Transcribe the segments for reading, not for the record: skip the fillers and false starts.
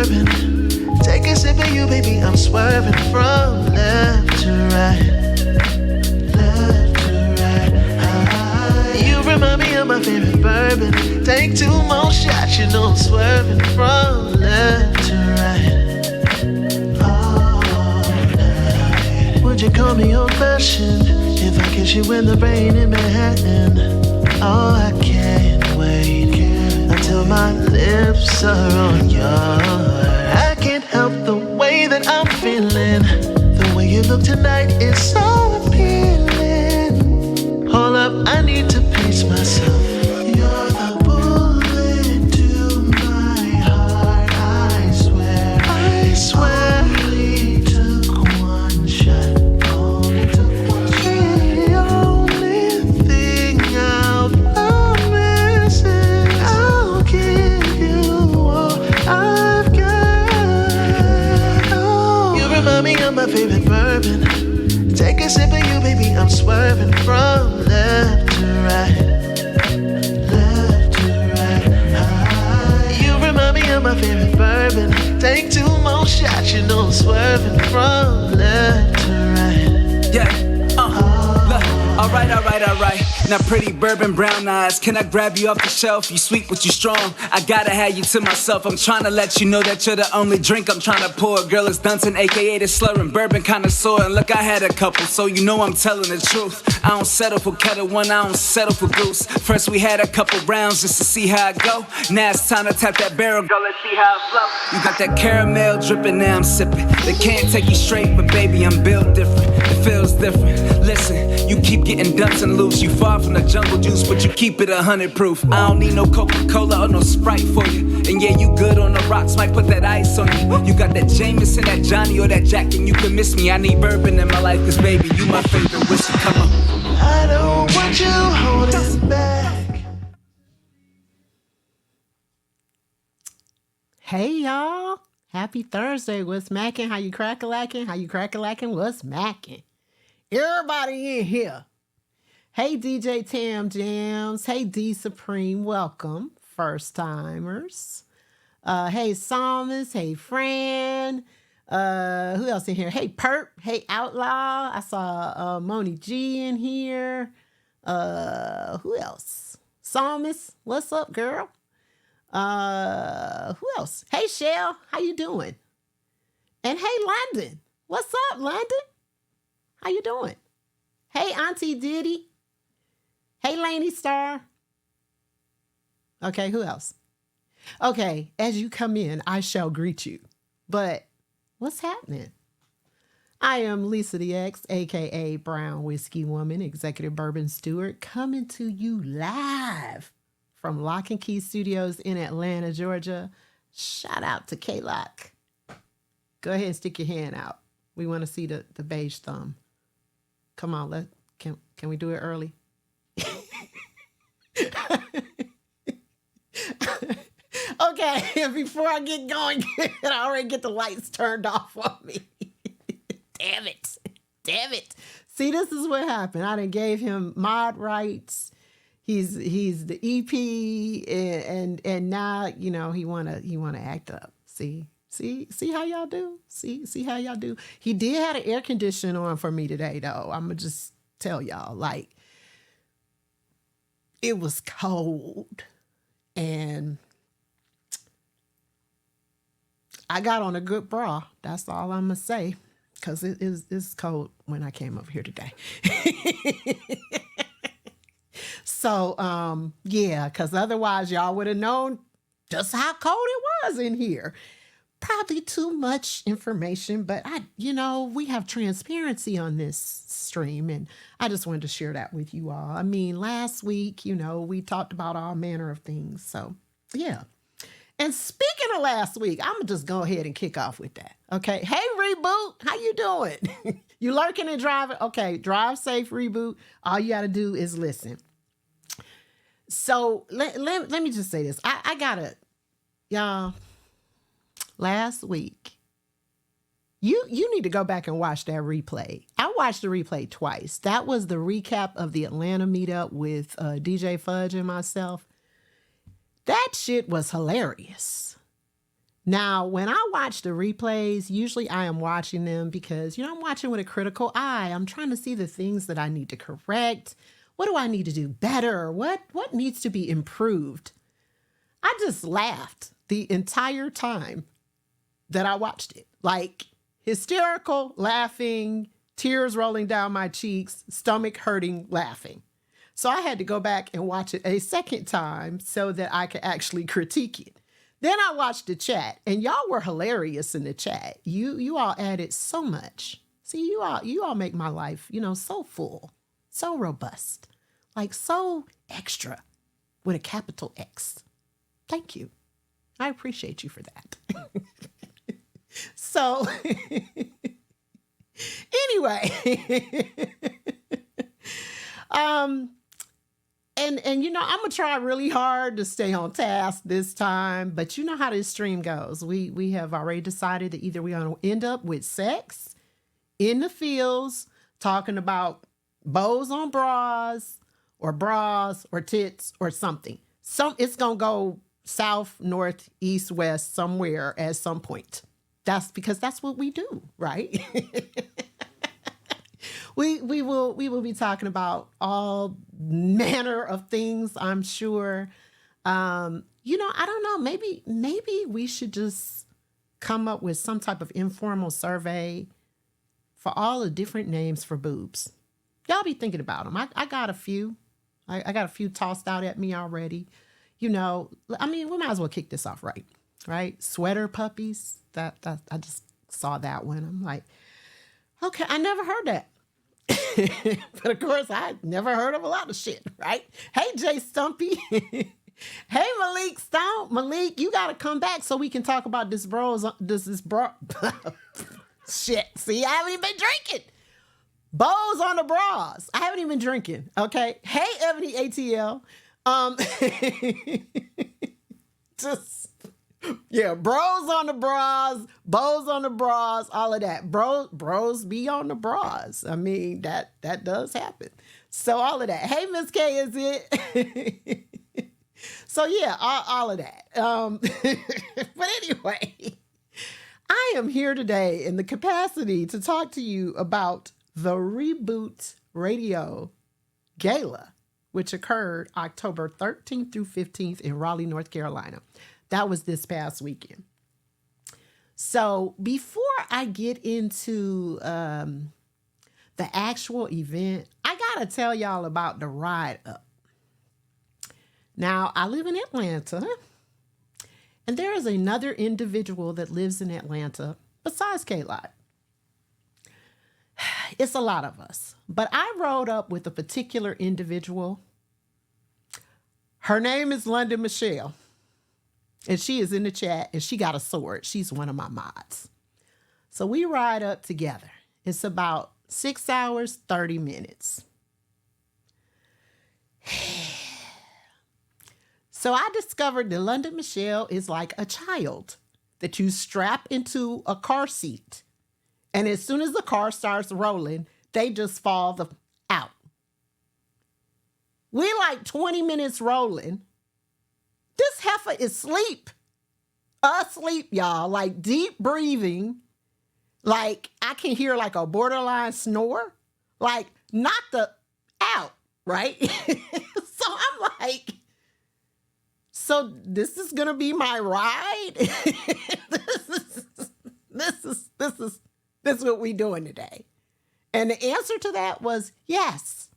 bourbon. Take a sip of you, baby, I'm swerving from left to right. Left to right. You remind me of my favorite bourbon. Take 2 more shots, you know I'm swerving from left to right. All night. Would you call me old-fashioned if I kiss you in the rain in Manhattan? Oh, I can't wait until my lips are on yours. I can't help the way that I'm feeling. The way you look tonight is so appealing. Hold up, I need to pace myself. You're the bullet to my heart, I swear. I swear. Only took one shot. Only took one shot. The only thing I'll promise is I'll give you all I've got. Oh, you remind me of my favorite bourbon. Take a sip of you, baby, I'm swerving from left to right. Left to right. You remind me of my favorite bourbon. Take 2 more shots, you know I'm swerving from left to right. Yeah, look, alright. Now pretty bourbon brown eyes, can I grab you off the shelf? You sweet but you strong, I gotta have you to myself. I'm trying to let you know that you're the only drink I'm trying to pour. Girl, it's Dunton, aka the slurring bourbon connoisseur. And look, I had a couple, so you know I'm telling the truth. I don't settle for Kettle One, I don't settle for Goose. First we had a couple rounds just to see how it go. Now it's time to tap that barrel, girl, let's see how it flow. You got that caramel dripping, now I'm sipping. They can't take you straight, but baby, I'm built different. It feels different. Listen, you keep getting Dunton loose. You far from the jungle juice, but you keep it 100 proof. I don't need no Coca-Cola or no Sprite for you. And yeah, you good on the rocks, might put that ice on you. You got that Jameson, that Johnny, or that Jack, and you can miss me. I need bourbon in my life, cause baby, you my favorite whiskey. Come on. I don't want you holding back. Hey y'all, happy Thursday. What's mackin'? How you crack-a-lackin'? How you crack-a-lackin'? What's mackin'? Everybody in here. Hey DJ Tam Jams. Hey D Supreme. Welcome, first timers. Hey Psalmist. Hey Fran. Who else in here? Hey Perp. Hey Outlaw. I saw Moni G in here. Who else? Psalmist. What's up, girl? Who else? Hey Shell. How you doing? And hey London. What's up, London? How you doing? Hey Auntie Diddy. Hey Laney Star. Okay, who else? Okay, as you come in, I shall greet you. But what's happening? I am Lisa the X, aka Brown Whiskey Woman, Executive Bourbon Steward, coming to you live from Lock and Key Studios in Atlanta, Georgia. Shout out to K-Lock. Go ahead and stick your hand out. We want to see the beige thumb. Come on, can we do it early? Okay, before I get going, I already get the lights turned off on me. Damn it. See, this is what happened. I done gave him mod rights. He's the EP, and now he wanna act up. See how y'all do. See how y'all do. He did have an air conditioner on for me today, though. I'm gonna just tell y'all, like, it was cold, and I got on a good bra. That's all I'm gonna say, because it's cold when I came over here today. So, yeah, because otherwise y'all would have known just how cold it was in here. Probably too much information, but we have transparency on this stream, and I just wanted to share that with you all. I mean, last week, we talked about all manner of things. So, yeah. And speaking of last week, I'm going to just go ahead and kick off with that. Okay. Hey, Reboot. How you doing? You lurking and driving? Okay. Drive safe, Reboot. All you got to do is listen. So let me just say this. I got to, y'all, last week, you need to go back and watch that replay. I watched the replay twice. That was the recap of the Atlanta meetup with DJ Fudge and myself. That shit was hilarious. Now, when I watch the replays, usually I am watching them because, I'm watching with a critical eye. I'm trying to see the things that I need to correct. What do I need to do better? What needs to be improved? I just laughed the entire time that I watched it. Like hysterical, laughing, tears rolling down my cheeks, stomach hurting, laughing. So I had to go back and watch it a second time so that I could actually critique it. Then I watched the chat, and y'all were hilarious in the chat. You all added so much. See, you all make my life, so full, so robust, like so extra with a capital X. Thank you. I appreciate you for that. So, anyway, And I'm gonna try really hard to stay on task this time, but you know how this stream goes. We have already decided that either we're gonna end up with sex in the fields, talking about bows on bras or tits or something. It's gonna go south, north, east, west, somewhere at some point. That's because that's what we do, right? We will be talking about all manner of things, I'm sure. I don't know. Maybe we should just come up with some type of informal survey for all the different names for boobs. Y'all be thinking about them. I got a few. I got a few tossed out at me already. We might as well kick this off right? Sweater puppies. That I just saw that one. I'm like, okay, I never heard that. But of course, I never heard of a lot of shit, right? Hey, Jay Stumpy. Hey, Malik Stone. Malik, you got to come back so we can talk about this bro. Shit. See, I haven't even been drinking. Bows on the bras. I haven't even been drinking. Okay. Hey, Ebony ATL. Bros on the bras, bows on the bras, all of that. Bros be on the bras. I mean, that does happen. So all of that. Hey, Miss K, is it? So yeah, all of that. But anyway, I am here today in the capacity to talk to you about the Reboot Radio Gala, which occurred October 13th through 15th in Raleigh, North Carolina. That was this past weekend. So before I get into the actual event, I got to tell y'all about the ride up. Now, I live in Atlanta, and there is another individual that lives in Atlanta besides K-Lot. It's a lot of us, but I rode up with a particular individual. Her name is London Michelle. And she is in the chat, and she got a sword. She's one of my mods. So we ride up together. It's about 6 hours, 30 minutes. So I discovered that London Michelle is like a child that you strap into a car seat. And as soon as the car starts rolling, they just fall out. We like 20 minutes rolling. This heifer is asleep, y'all, like deep breathing. Like I can hear like a borderline snore, like not the out, right? So I'm like, so this is going to be my ride. This is what we doing today. And the answer to that was yes.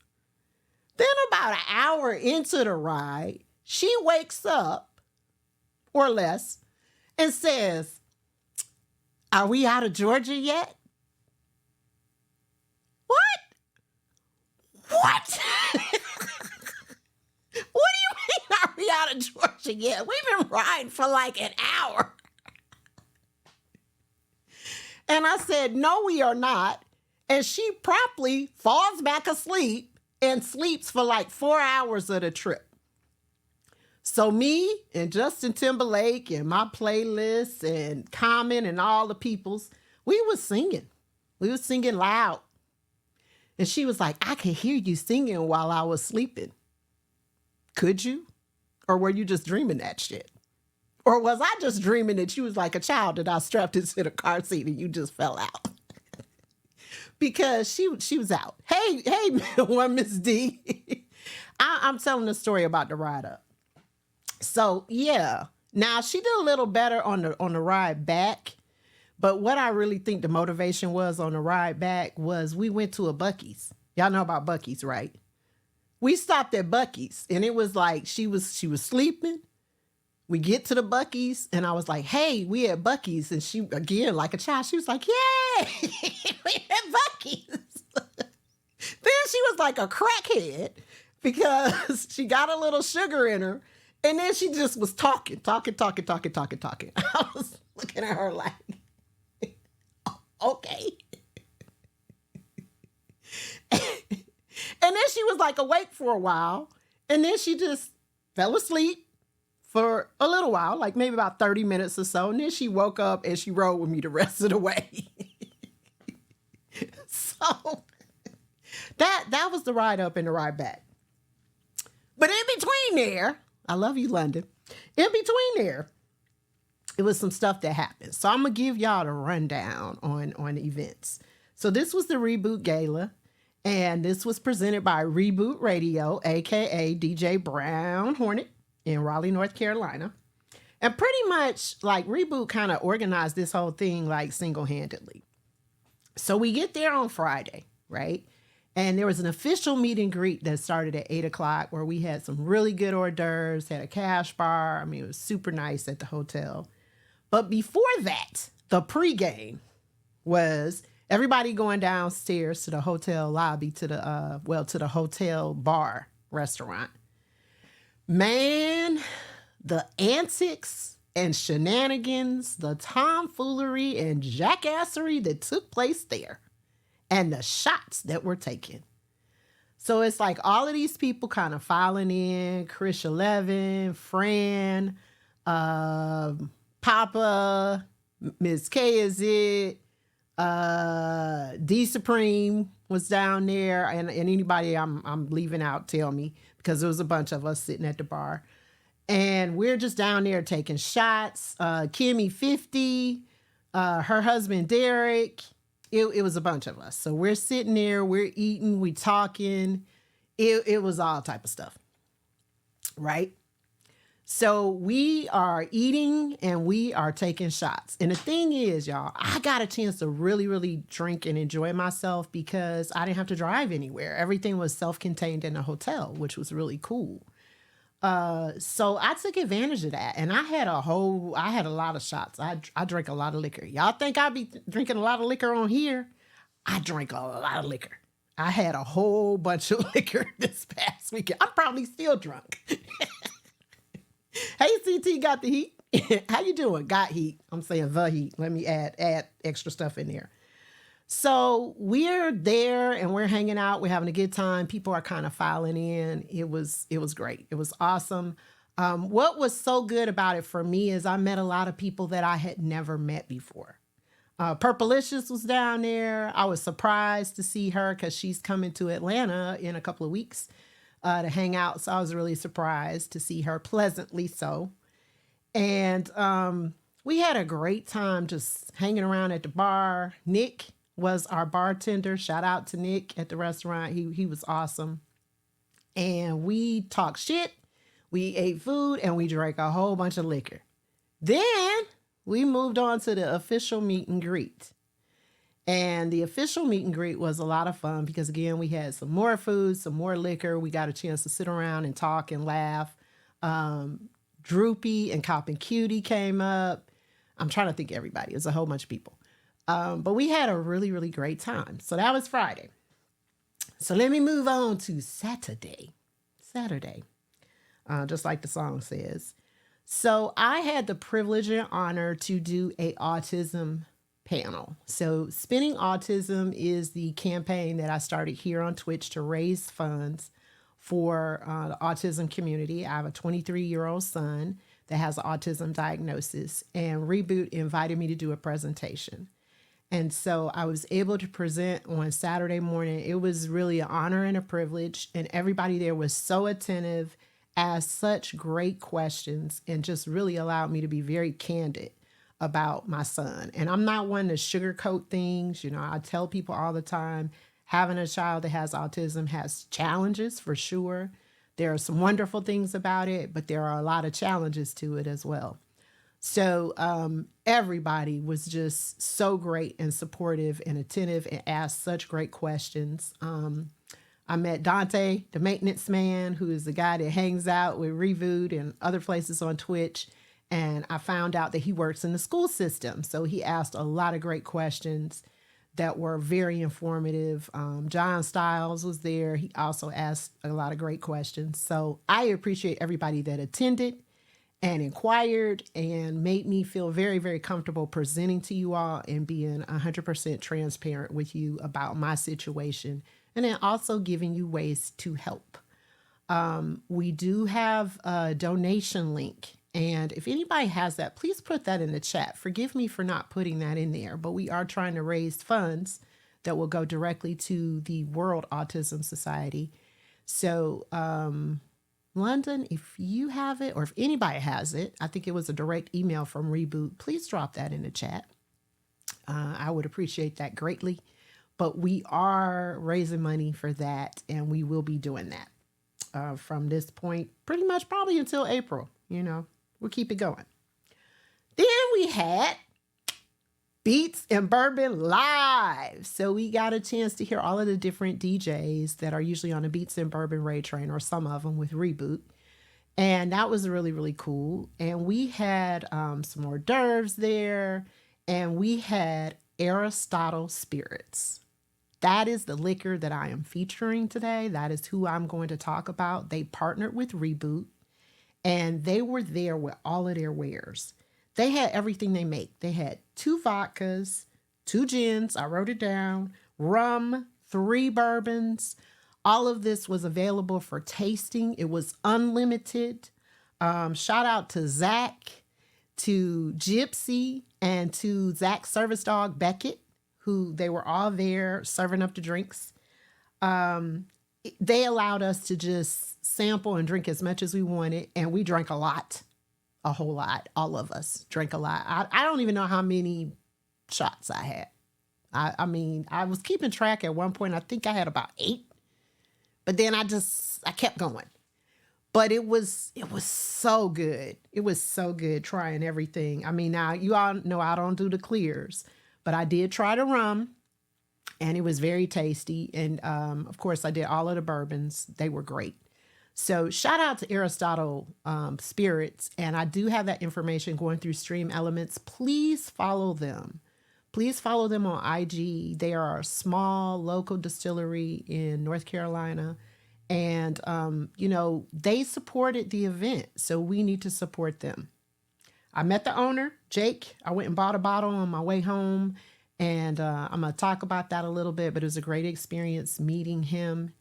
Then about an hour into the ride, she wakes up, or less, and says, "Are we out of Georgia yet?" What? What? What do you mean, are we out of Georgia yet? We've been riding for like an hour. And I said, no, we are not. And she promptly falls back asleep and sleeps for like 4 hours of the trip. So me and Justin Timberlake and my playlist and Common and all the peoples, we was singing. We was singing loud. And she was like, I could hear you singing while I was sleeping. Could you? Or were you just dreaming that shit? Or was I just dreaming that you was like a child that I strapped into the car seat and you just fell out? Because she was out. Hey, one Miss D. I'm telling the story about the ride up. So yeah, now she did a little better on the ride back, but what I really think the motivation was on the ride back was we went to a Buc-ee's. Y'all know about Buc-ee's, right? We stopped at Buc-ee's, and it was like she was sleeping. We get to the Buc-ee's, and I was like, "Hey, we at Buc-ee's," and she again like a child. She was like, "Yay, we at Buc-ee's." Then she was like a crackhead because she got a little sugar in her. And then she just was talking. I was looking at her like, okay. And then she was like awake for a while. And then she just fell asleep for a little while, like maybe about 30 minutes or so. And then she woke up and she rode with me the rest of the way. So that was the ride up and the ride back. But in between there, I love you, London. In between there, it was some stuff that happened. So I'm going to give y'all the rundown on events. So this was the Reboot Gala, and this was presented by Reboot Radio, a.k.a. DJ Brown Hornet in Raleigh, North Carolina. And pretty much, like, Reboot kind of organized this whole thing, like, single-handedly. So we get there on Friday, right? And there was an official meet and greet that started at 8 o'clock where we had some really good hors d'oeuvres, had a cash bar. I mean, it was super nice at the hotel. But before that, the pregame was everybody going downstairs to the hotel lobby, to the hotel bar restaurant. Man, the antics and shenanigans, the tomfoolery and jackassery that took place there. And the shots that were taken. So it's like all of these people kind of filing in. Chris 11, Fran, Papa, Miss K is it, D Supreme was down there, and anybody I'm leaving out, tell me, because there was a bunch of us sitting at the bar. And we're just down there taking shots. Kimmy 50, her husband Derek. It was a bunch of us. So we're sitting there, we're eating, we talking. It was all type of stuff, right? So we are eating and we are taking shots. And the thing is, y'all, I got a chance to really, really drink and enjoy myself because I didn't have to drive anywhere. Everything was self-contained in a hotel, which was really cool. So I took advantage of that, and I had a lot of shots. I drank a lot of liquor. Y'all think I be drinking a lot of liquor on here? I drank a lot of liquor. I had a whole bunch of liquor this past weekend. I'm probably still drunk. Hey, CT got the heat. How you doing? Got heat. I'm saying the heat. Let me add extra stuff in there. So we're there and we're hanging out. We're having a good time. People are kind of filing in. It was great. It was awesome. What was so good about it for me is I met a lot of people that I had never met before. Purplicious was down there. I was surprised to see her because she's coming to Atlanta in a couple of weeks to hang out. So I was really surprised to see her, pleasantly so. And we had a great time just hanging around at the bar. Nick was our bartender. Shout out to Nick at the restaurant. He was awesome. And we talked shit. We ate food and we drank a whole bunch of liquor. Then we moved on to the official meet and greet. And the official meet and greet was a lot of fun because, again, we had some more food, some more liquor. We got a chance to sit around and talk and laugh. Droopy and Cop and Cutie came up. I'm trying to think of everybody. It was a whole bunch of people. But we had a really, really great time. So that was Friday. So let me move on to Saturday. Just like the song says. So I had the privilege and honor to do a autism panel. So Spinning Autism is the campaign that I started here on Twitch to raise funds for the autism community. I have a 23-year-old son that has an autism diagnosis, and Reboot invited me to do a presentation. And so I was able to present on Saturday morning. It was really an honor and a privilege, and everybody there was so attentive asked such great questions and just really allowed me to be very candid about my son. And I'm not one to sugarcoat things. You know, I tell people all the time, having a child that has autism has challenges for sure. There are some wonderful things about it, but there are a lot of challenges to it as well. So everybody was just so great and supportive and attentive and asked such great questions. I met Dante, the maintenance man, who is the guy that hangs out with Reboot and other places on Twitch. And I found out that he works in the school system. So he asked a lot of great questions that were very informative. John Stiles was there. He also asked a lot of great questions. So I appreciate everybody that attended and inquired and made me feel very, very comfortable presenting to you all and being 100% transparent with you about my situation, and then also giving you ways to help. We do have a donation link, and if anybody has that, please put that in the chat. Forgive me for not putting that in there, but we are trying to raise funds that will go directly to the World Autism Society. So, London, if you have it, or if anybody has it, I think it was a direct email from Reboot, please drop that in the chat. I would appreciate that greatly. But we are raising money for that, and we will be doing that from this point, pretty much probably until April. You know, we'll keep it going. Then we had Beats and Bourbon Live. So we got a chance to hear all of the different DJs that are usually on the Beats and Bourbon Raid Train, or some of them with Reboot. And that was really, really cool. And we had some hors d'oeuvres there, and we had Aristotle Spirits. That is the liquor that I am featuring today. That is who I'm going to talk about. They partnered with Reboot, and they were there with all of their wares. They had everything they make. They had 2 vodkas, 2 gins, I wrote it down, rum, 3 bourbons. All of this was available for tasting. It was unlimited. Shout out to Zach, to Gypsy, and to Zach's service dog, Beckett, who they were all there serving up the drinks. They allowed us to just sample and drink as much as we wanted, and we drank a lot. A whole lot. All of us drank a lot. I don't even know how many shots I had. I mean, I was keeping track at one point. I think I had about 8. But then I kept going. But it was so good. It was so good trying everything. I mean, now you all know I don't do the clears, but I did try the rum, and it was very tasty. And of course, I did all of the bourbons. They were great. So shout out to Aristotle Spirits, and I do have that information going through Stream Elements. Please follow them. Please follow them on IG. They are a small local distillery in North Carolina, and you know, they supported the event, so we need to support them. I met the owner, Jake. I went and bought a bottle on my way home, and I'm gonna talk about that a little bit. But it was a great experience meeting him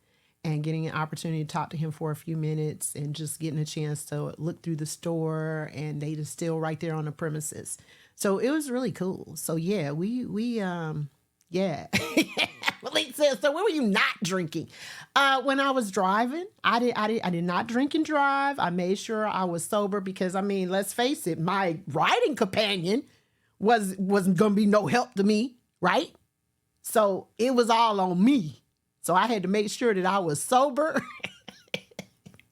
and getting an opportunity to talk to him for a few minutes, and just getting a chance to look through the store, and they distill right there on the premises. So it was really cool. So yeah, yeah. Malik says, so when were you not drinking? When I was driving, I did not drink and drive. I made sure I was sober because, I mean, let's face it, my riding companion wasn't going to be no help to me, right? So it was all on me. So I had to make sure that I was sober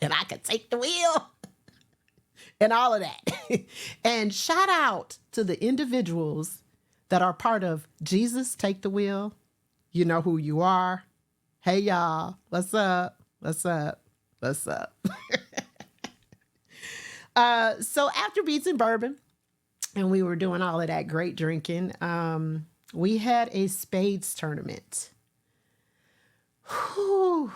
and I could take the wheel and all of that. And shout out to the individuals that are part of Jesus Take the Wheel. You know who you are. Hey, y'all. What's up? What's up? What's up? So after Beats and Bourbon, and we were doing all of that great drinking, we had a spades tournament. Whew.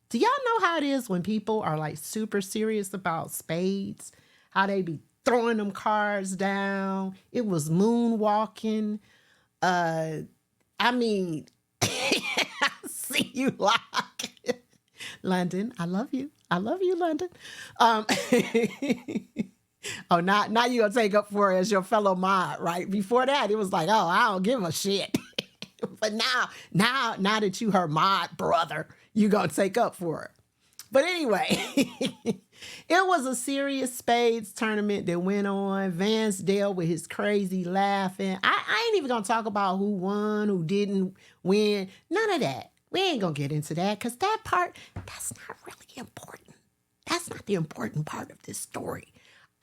Do y'all know how it is when people are like super serious about spades? How they be throwing them cards down. It was moonwalking. I mean, I see you, Lock. London, I love you. I love you, London. Oh, now you're going to take up for it as your fellow mod, right? Before that, it was like, oh, I don't give a shit. But now that you her mod brother, you're going to take up for it. But anyway, it was a serious spades tournament that went on. Vance Dale with his crazy laughing. I ain't even going to talk about who won, who didn't win. None of that. We ain't going to get into that because that part, that's not really important. That's not the important part of this story.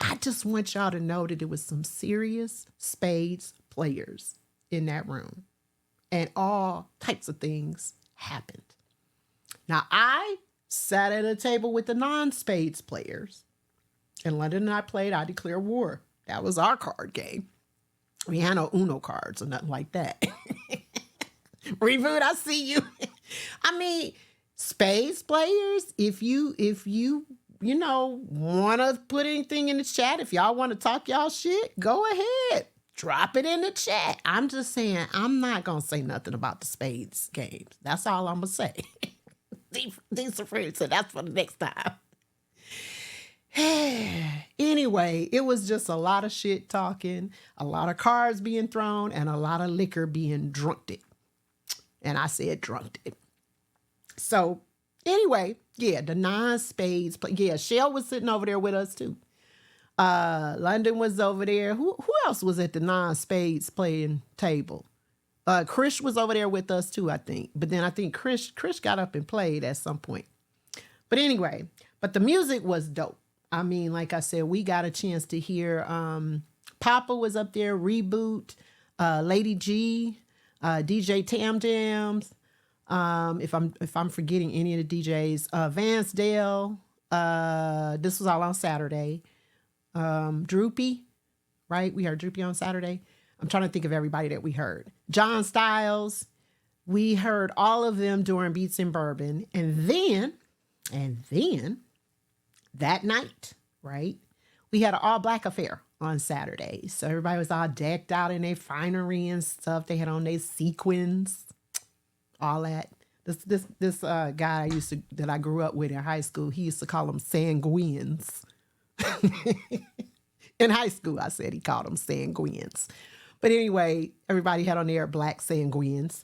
I just want y'all to know that there was some serious spades players in that room. And all types of things happened. Now, I sat at a table with the non-spades players. And London and I played I Declare War. That was our card game. We had no Uno cards or nothing like that. Reboot, I see you. I mean, spades players, if you want to put anything in the chat, if y'all want to talk y'all shit, go ahead. Drop it in the chat. I'm just saying, I'm not going to say nothing about the spades games. That's all I'm going to say. These are free, so that's for the next time. Anyway, it was just a lot of shit talking, a lot of cards being thrown, and a lot of liquor being drunked. And I said drunked it. So anyway, yeah, the non-spades play. Yeah, Shell was sitting over there with us too. London was over there. Who else was at the non-spades playing table? Chris was over there with us too, I think. But then I think Chris got up and played at some point. But anyway, but the music was dope. I mean, like I said, we got a chance to hear Papa was up there, Reboot, Lady G, DJ Tam Jams. If I'm forgetting any of the DJs, Vance Dale. This was all on Saturday. Droopy, right? We heard Droopy on Saturday. I'm trying to think of everybody that we heard. John Styles. We heard all of them during Beats and Bourbon. And then that night, right? We had an all-black affair on Saturday. So everybody was all decked out in their finery and stuff. They had on their sequins, all that. This guy that I grew up with in high school, he used to call them sanguines. In high school, I said he called them sanguines. But anyway, everybody had on their black sanguines.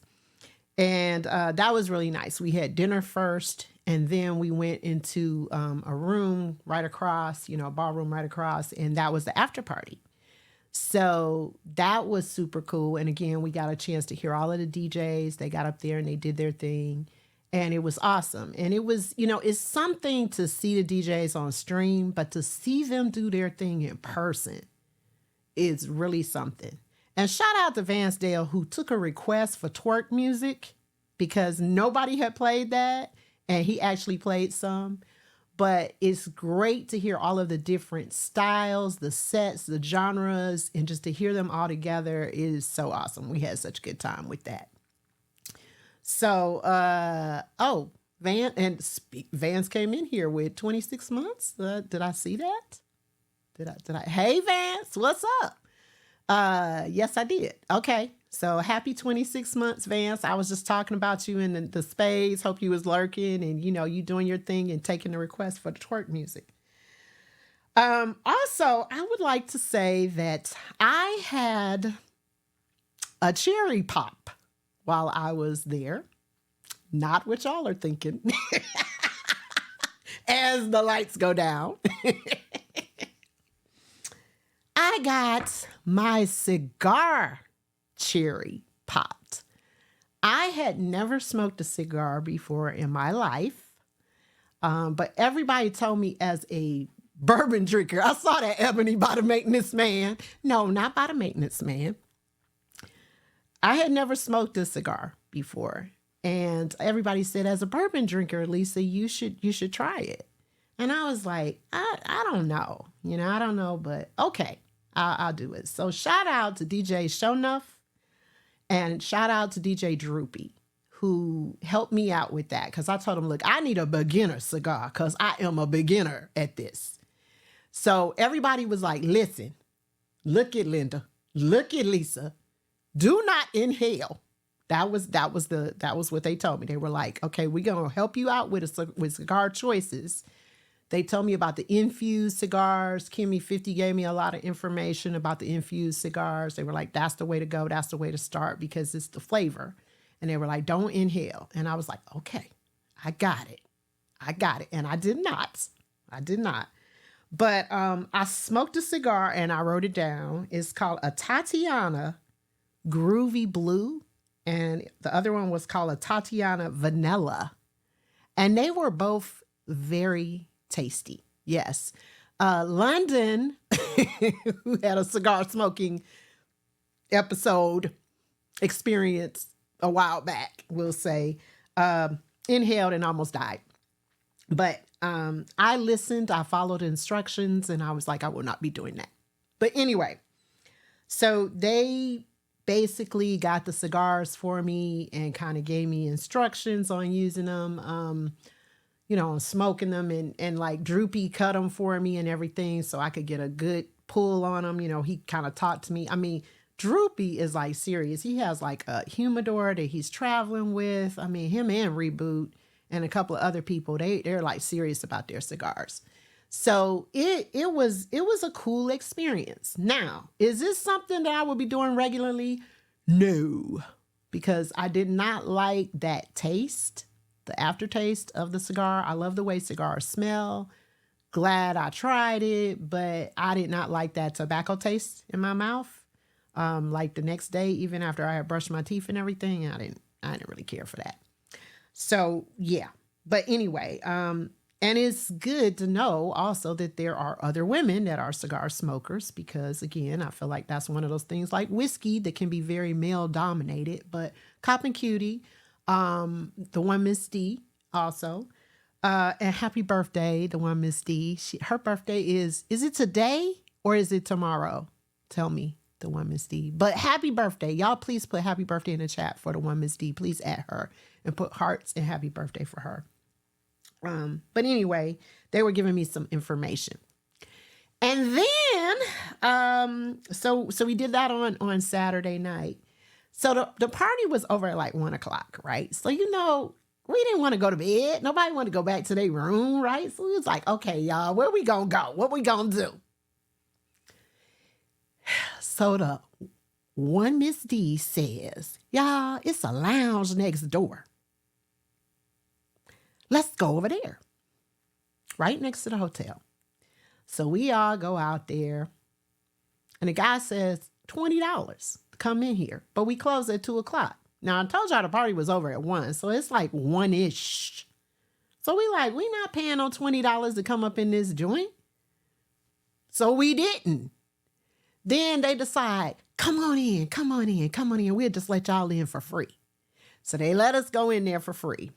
And that was really nice. We had dinner first, and then we went into a room right across, a ballroom right across, and that was the after party. So that was super cool. And again, we got a chance to hear all of the DJs. They got up there and they did their thing. And it was awesome. And it was, it's something to see the DJs on stream, but to see them do their thing in person is really something. And shout out to Vance Dale, who took a request for twerk music because nobody had played that. And he actually played some. But it's great to hear all of the different styles, the sets, the genres, and just to hear them all together is so awesome. We had such a good time with that. So, Vance came in here with 26 months. Did I see that? Did I? Hey, Vance, what's up? Yes, I did. Okay. So happy 26 months, Vance. I was just talking about you in the spades. Hope you was lurking and, you doing your thing and taking the request for the twerk music. Also, I would like to say that I had a cherry pop while I was there. Not what y'all are thinking. As the lights go down. I got my cigar cherry popped. I had never smoked a cigar before in my life. But everybody told me as a bourbon drinker, I saw that Ebony by the maintenance man. No, not by the maintenance man. I had never smoked a cigar before. And everybody said, as a bourbon drinker, Lisa, you should try it. And I was like, I don't know. I don't know, but okay, I'll do it. So shout out to DJ Shownuff and shout out to DJ Droopy, who helped me out with that. Because I told him, look, I need a beginner cigar because I am a beginner at this. So everybody was like, listen, look at Linda, look at Lisa. Do not inhale. That was what they told me. They were like, okay, we're going to help you out with cigar choices. They told me about the infused cigars. Kimmy 50 gave me a lot of information about the infused cigars. They were like, that's the way to go. That's the way to start because it's the flavor. And they were like, don't inhale. And I was like, okay, I got it. I got it. And I did not. I did not. But I smoked a cigar and I wrote it down. It's called a Tatiana Groovy Blue. And the other one was called a Tatiana Vanilla. And they were both very tasty. Yes. London, who had a cigar smoking episode experience a while back, we'll say, inhaled and almost died. But I listened, I followed instructions, and I was like, I will not be doing that. But anyway, so they basically got the cigars for me and kind of gave me instructions on using them, smoking them, and like Droopy cut them for me and everything so I could get a good pull on them. He kind of taught to me. I mean, Droopy is like serious. He has like a humidor that he's traveling with. I mean, him and Reboot and a couple of other people, they're like serious about their cigars. So it was a cool experience. Now, is this something that I would be doing regularly? No, because I did not like that taste, the aftertaste of the cigar. I love the way cigars smell. Glad I tried it, but I did not like that tobacco taste in my mouth. Like the next day, even after I had brushed my teeth and everything, I didn't really care for that. So yeah, but anyway, and it's good to know also that there are other women that are cigar smokers, because again, I feel like that's one of those things like whiskey that can be very male dominated. But Cop and Cutie, the one Miss D also, and happy birthday, the one Miss D. Her birthday is it today or is it tomorrow? Tell me. The one Miss D. But happy birthday. Y'all please put happy birthday in the chat for the one Miss D. Please add her and put hearts and happy birthday for her. But anyway, they were giving me some information. And then, so we did that on Saturday night. So the party was over at like 1:00, right? So, we didn't want to go to bed. Nobody wanted to go back to their room, right? So we was like, okay, y'all, where we gonna go? What we gonna do? So the one Miss D says, y'all, it's a lounge next door. Let's go over there. Right next to the hotel. So we all go out there. And the guy says, $20 to come in here. But we close at 2:00. Now, I told y'all the party was over at 1. So it's like 1-ish. So we not paying no $20 to come up in this joint. So we didn't. Then they decide, come on in. We'll just let y'all in for free. So they let us go in there for free.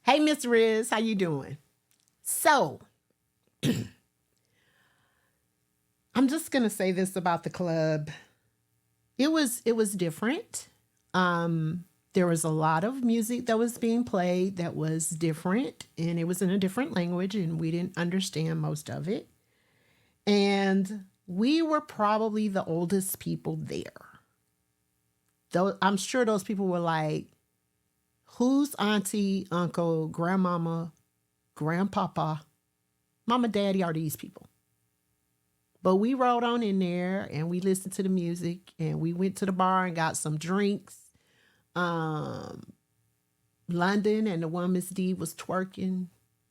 Hey, Miss Riz, how you doing? So, I'm just going to say this about the club. It was different. There was a lot of music that was being played that was different, and it was in a different language, and we didn't understand most of it. And we were probably the oldest people there. Though I'm sure those people were like, who's auntie, uncle, grandmama, grandpapa, mama, daddy are these people? But we rode on in there and we listened to the music and we went to the bar and got some drinks. London and the one Miss D was twerking.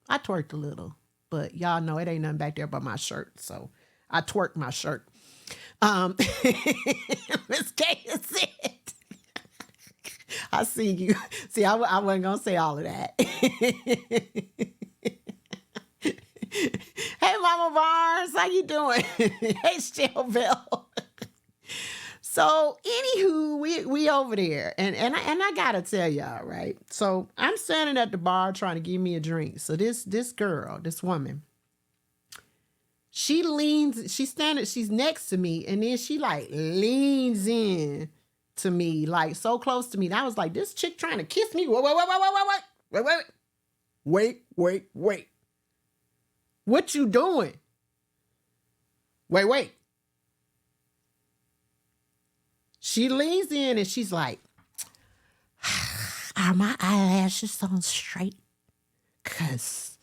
I twerked a little, but y'all know it ain't nothing back there but my shirt. So I twerked my shirt. Miss K is it. I see you. See, I wasn't going to say all of that. Hey, Mama Barnes, how you doing? Hey, Shelville. So, anywho, we over there. And I got to tell y'all, right? So, I'm standing at the bar trying to give me a drink. So, this girl, this woman, she's next to me. And then she like leans in to me, like so close to me. And I was like, this chick trying to kiss me. Wait. What you doing? Wait. She leans in and she's like, are my eyelashes on straight? Because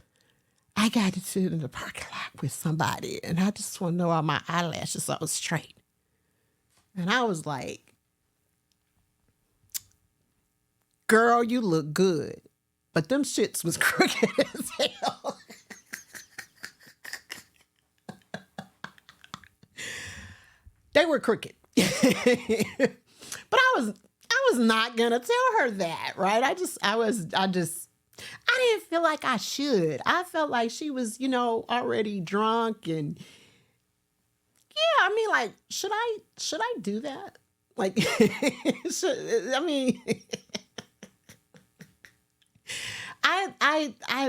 I got to sit in the parking lot with somebody and I just want to know are my eyelashes on straight. And I was like, girl, you look good. but them shits was crooked as hell. They were crooked. But I was not gonna tell her that, right? I didn't feel like I should. I felt like she was, already drunk, and yeah, I mean, like, should I do that? Like,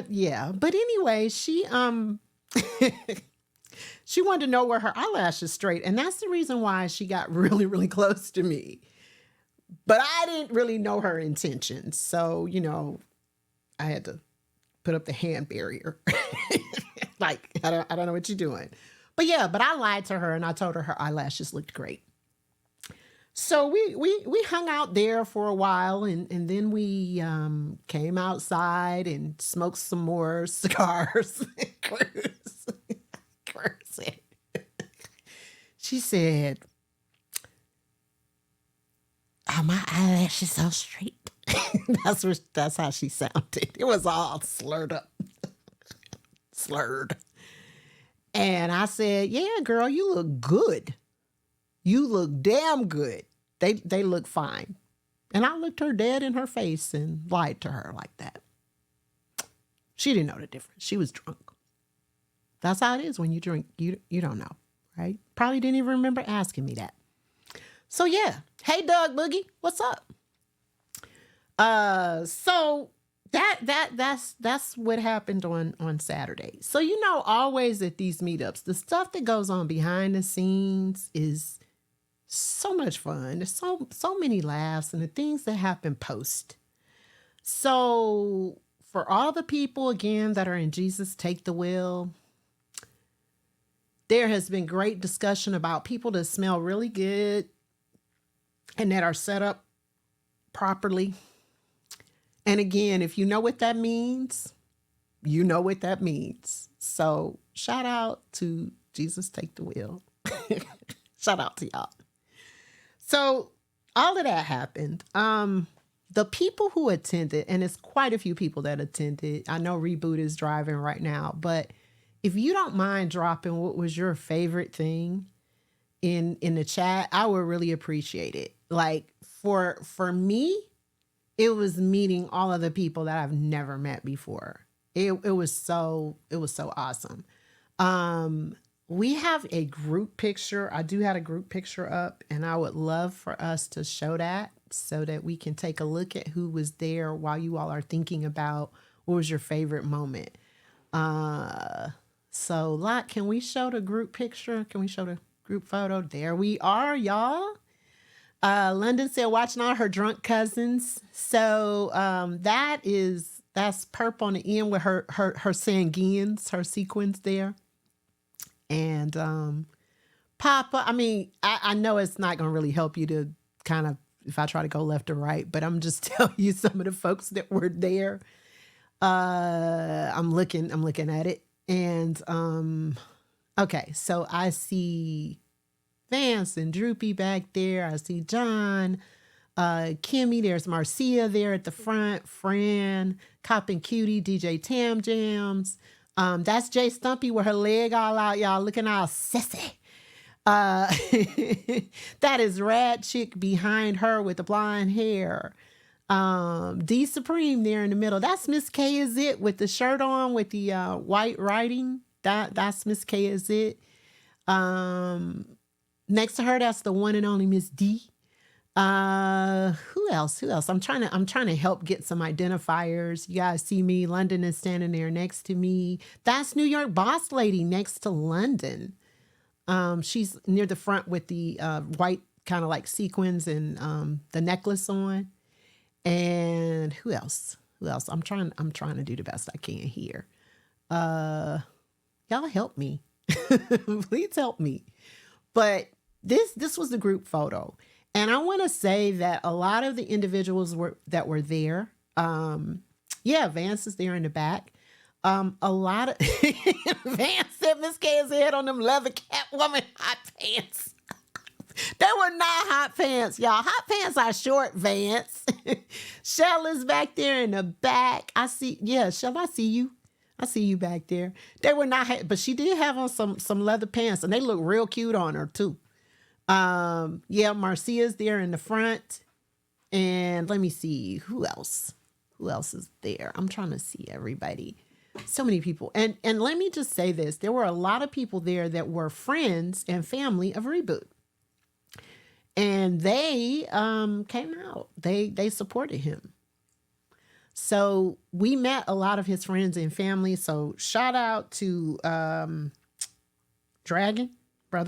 yeah. But anyway, she she wanted to know were her eyelashes straight, and that's the reason why she got really, really close to me. But I didn't really know her intentions, so I had to put up the hand barrier. Like, I don't know what you're doing. But yeah, but I lied to her and I told her her eyelashes looked great. So we hung out there for a while, and then we came outside and smoked some more cigars. She said, "Are my eyelashes so straight?" That's how she sounded. It was all slurred up. Slurred. And I said, "Yeah, girl, you look good. You look damn good. They look fine." And I looked her dead in her face and lied to her like that. She didn't know the difference. She was drunk. That's how it is when you drink. You don't know, right? Probably didn't even remember asking me that. So yeah. Hey, Doug Boogie, what's up? So that's what happened on Saturday. So always at these meetups, the stuff that goes on behind the scenes is so much fun. There's so many laughs and the things that happen post. So for all the people again that are in Jesus Take the Wheel, there has been great discussion about people that smell really good and that are set up properly. And again, if you know what that means, you know what that means. So shout out to Jesus Take the Wheel. Shout out to y'all. So all of that happened. The people who attended, and it's quite a few people that attended. I know Reboot is driving right now, but if you don't mind dropping what was your favorite thing in the chat, I would really appreciate it. Like for me, it was meeting all of the people that I've never met before. It was so awesome. We have a group picture. I do have a group picture up, and I would love for us to show that so that we can take a look at who was there while you all are thinking about what was your favorite moment. So Lot, can we show the group picture? Can we show the group photo? There we are, y'all. London said watching all her drunk cousins. So that's Perp on the end with her sanguines, her sequins there. And Papa, I know it's not going to really help you to kind of, if I try to go left or right, but I'm just telling you some of the folks that were there. I'm looking at it. And okay, so I see Vance and Droopy back there. I see John, Kimmy. There's Marcia there at the front. Fran, Cop and Cutie, DJ Tam Jams. That's Jay Stumpy with her leg all out, y'all, looking all sissy. That is Rad Chick behind her with the blonde hair. D Supreme there in the middle. That's Miss K Is It with the shirt on with the white writing. That's Miss K Is It. Next to her, that's the one and only Miss D. Who else? I'm trying to help get some identifiers. You guys see me. London is standing there next to me. That's New York Boss Lady next to London. She's near the front with the white kind of like sequins and the necklace on. And who else? I'm trying to do the best I can here. Y'all help me. Please help me. But this was the group photo. And I want to say that a lot of the individuals that were there, Vance is there in the back. A lot of Vance said Miss K's head on them leather Catwoman hot pants. They were not hot pants, y'all. Hot pants are short, Vance. Shell is back there in the back. Shell, I see you. I see you back there. They were not, but she did have on some leather pants, and they look real cute on her too. Marcia's there in the front, and let me see who else. Who else is there? I'm trying to see everybody. So many people, and let me just say this: there were a lot of people there that were friends and family of Reboot, and they came out. They supported him. So we met a lot of his friends and family. So shout out to Brother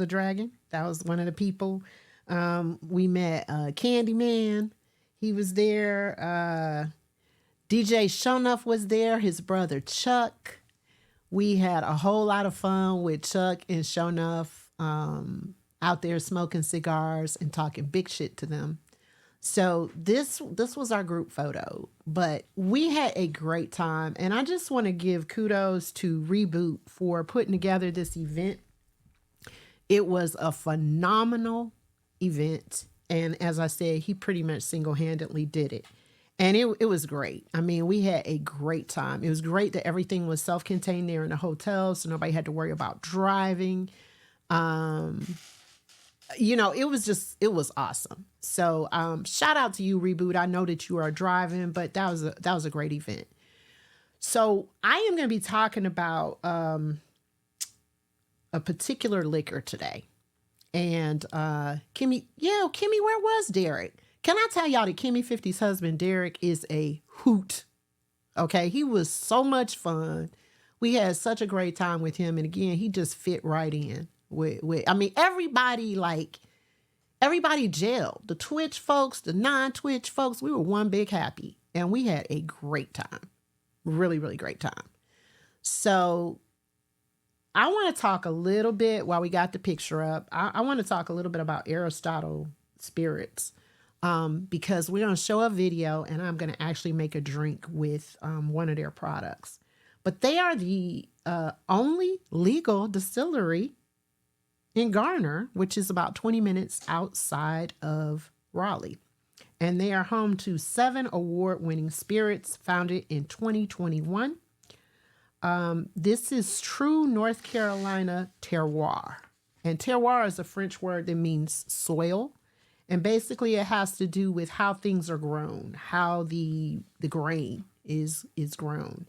Dragon. That was one of the people. We met Candyman. He was there. DJ Shonuff was there. His brother Chuck. We had a whole lot of fun with Chuck and Shonuff out there smoking cigars and talking big shit to them. So this was our group photo, but we had a great time. And I just want to give kudos to Reboot for putting together this event. It was a phenomenal event. And as I said, he pretty much single-handedly did it. And it was great. I mean, we had a great time. It was great that everything was self-contained there in the hotel, so nobody had to worry about driving. It was awesome. So shout out to you, Reboot. I know that you are driving, but that was a great event. So I am going to be talking about a particular liquor today. And Kimmy, where was Derek? Can I tell y'all that Kimmy 50's husband, Derek, is a hoot. Okay, he was so much fun. We had such a great time with him. And again, he just fit right in. Everybody gelled. The Twitch folks, the non-Twitch folks, we were one big happy. And we had a great time. Really, really great time. So I want to talk a little bit, while we got the picture up, I want to talk a little bit about Aristotle spirits. Because we're going to show a video and I'm going to actually make a drink with one of their products. But they are the only legal distillery in Garner, which is about 20 minutes outside of Raleigh. And they are home to 7 award-winning spirits founded in 2021. This is true North Carolina terroir. And terroir is a French word that means soil. And basically it has to do with how things are grown, how the grain is grown.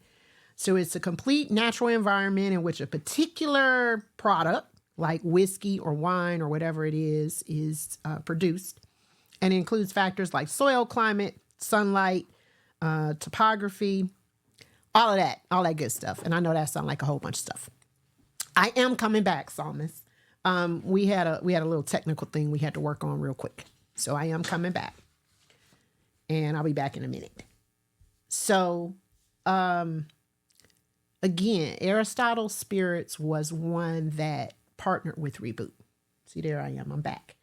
So it's a complete natural environment in which a particular product, like whiskey or wine or whatever it is produced. And it includes factors like soil, climate, sunlight, topography, all that good stuff. And I know that sounds like a whole bunch of stuff. I am coming back, Psalmist. We had a little technical thing we had to work on real quick. So I am coming back. And I'll be back in a minute. So, again, Aristotle Spirits was one that partnered with Reboot. See, there I am. I'm back.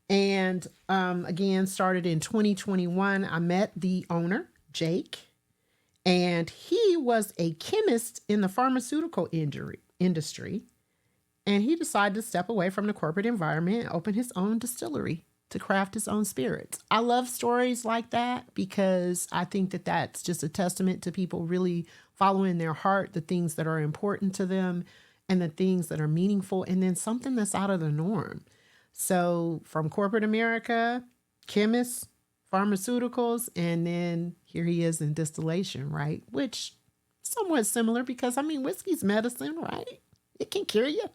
And, again, started in 2021. I met the owner, Jake. And he was a chemist in the pharmaceutical industry. And he decided to step away from the corporate environment and open his own distillery to craft his own spirits. I love stories like that because I think that that's just a testament to people really following their heart, the things that are important to them and the things that are meaningful, and then something that's out of the norm. So from corporate America, chemists, pharmaceuticals, and then here he is in distillation, right? Which somewhat similar because, whiskey's medicine, right? It can cure you.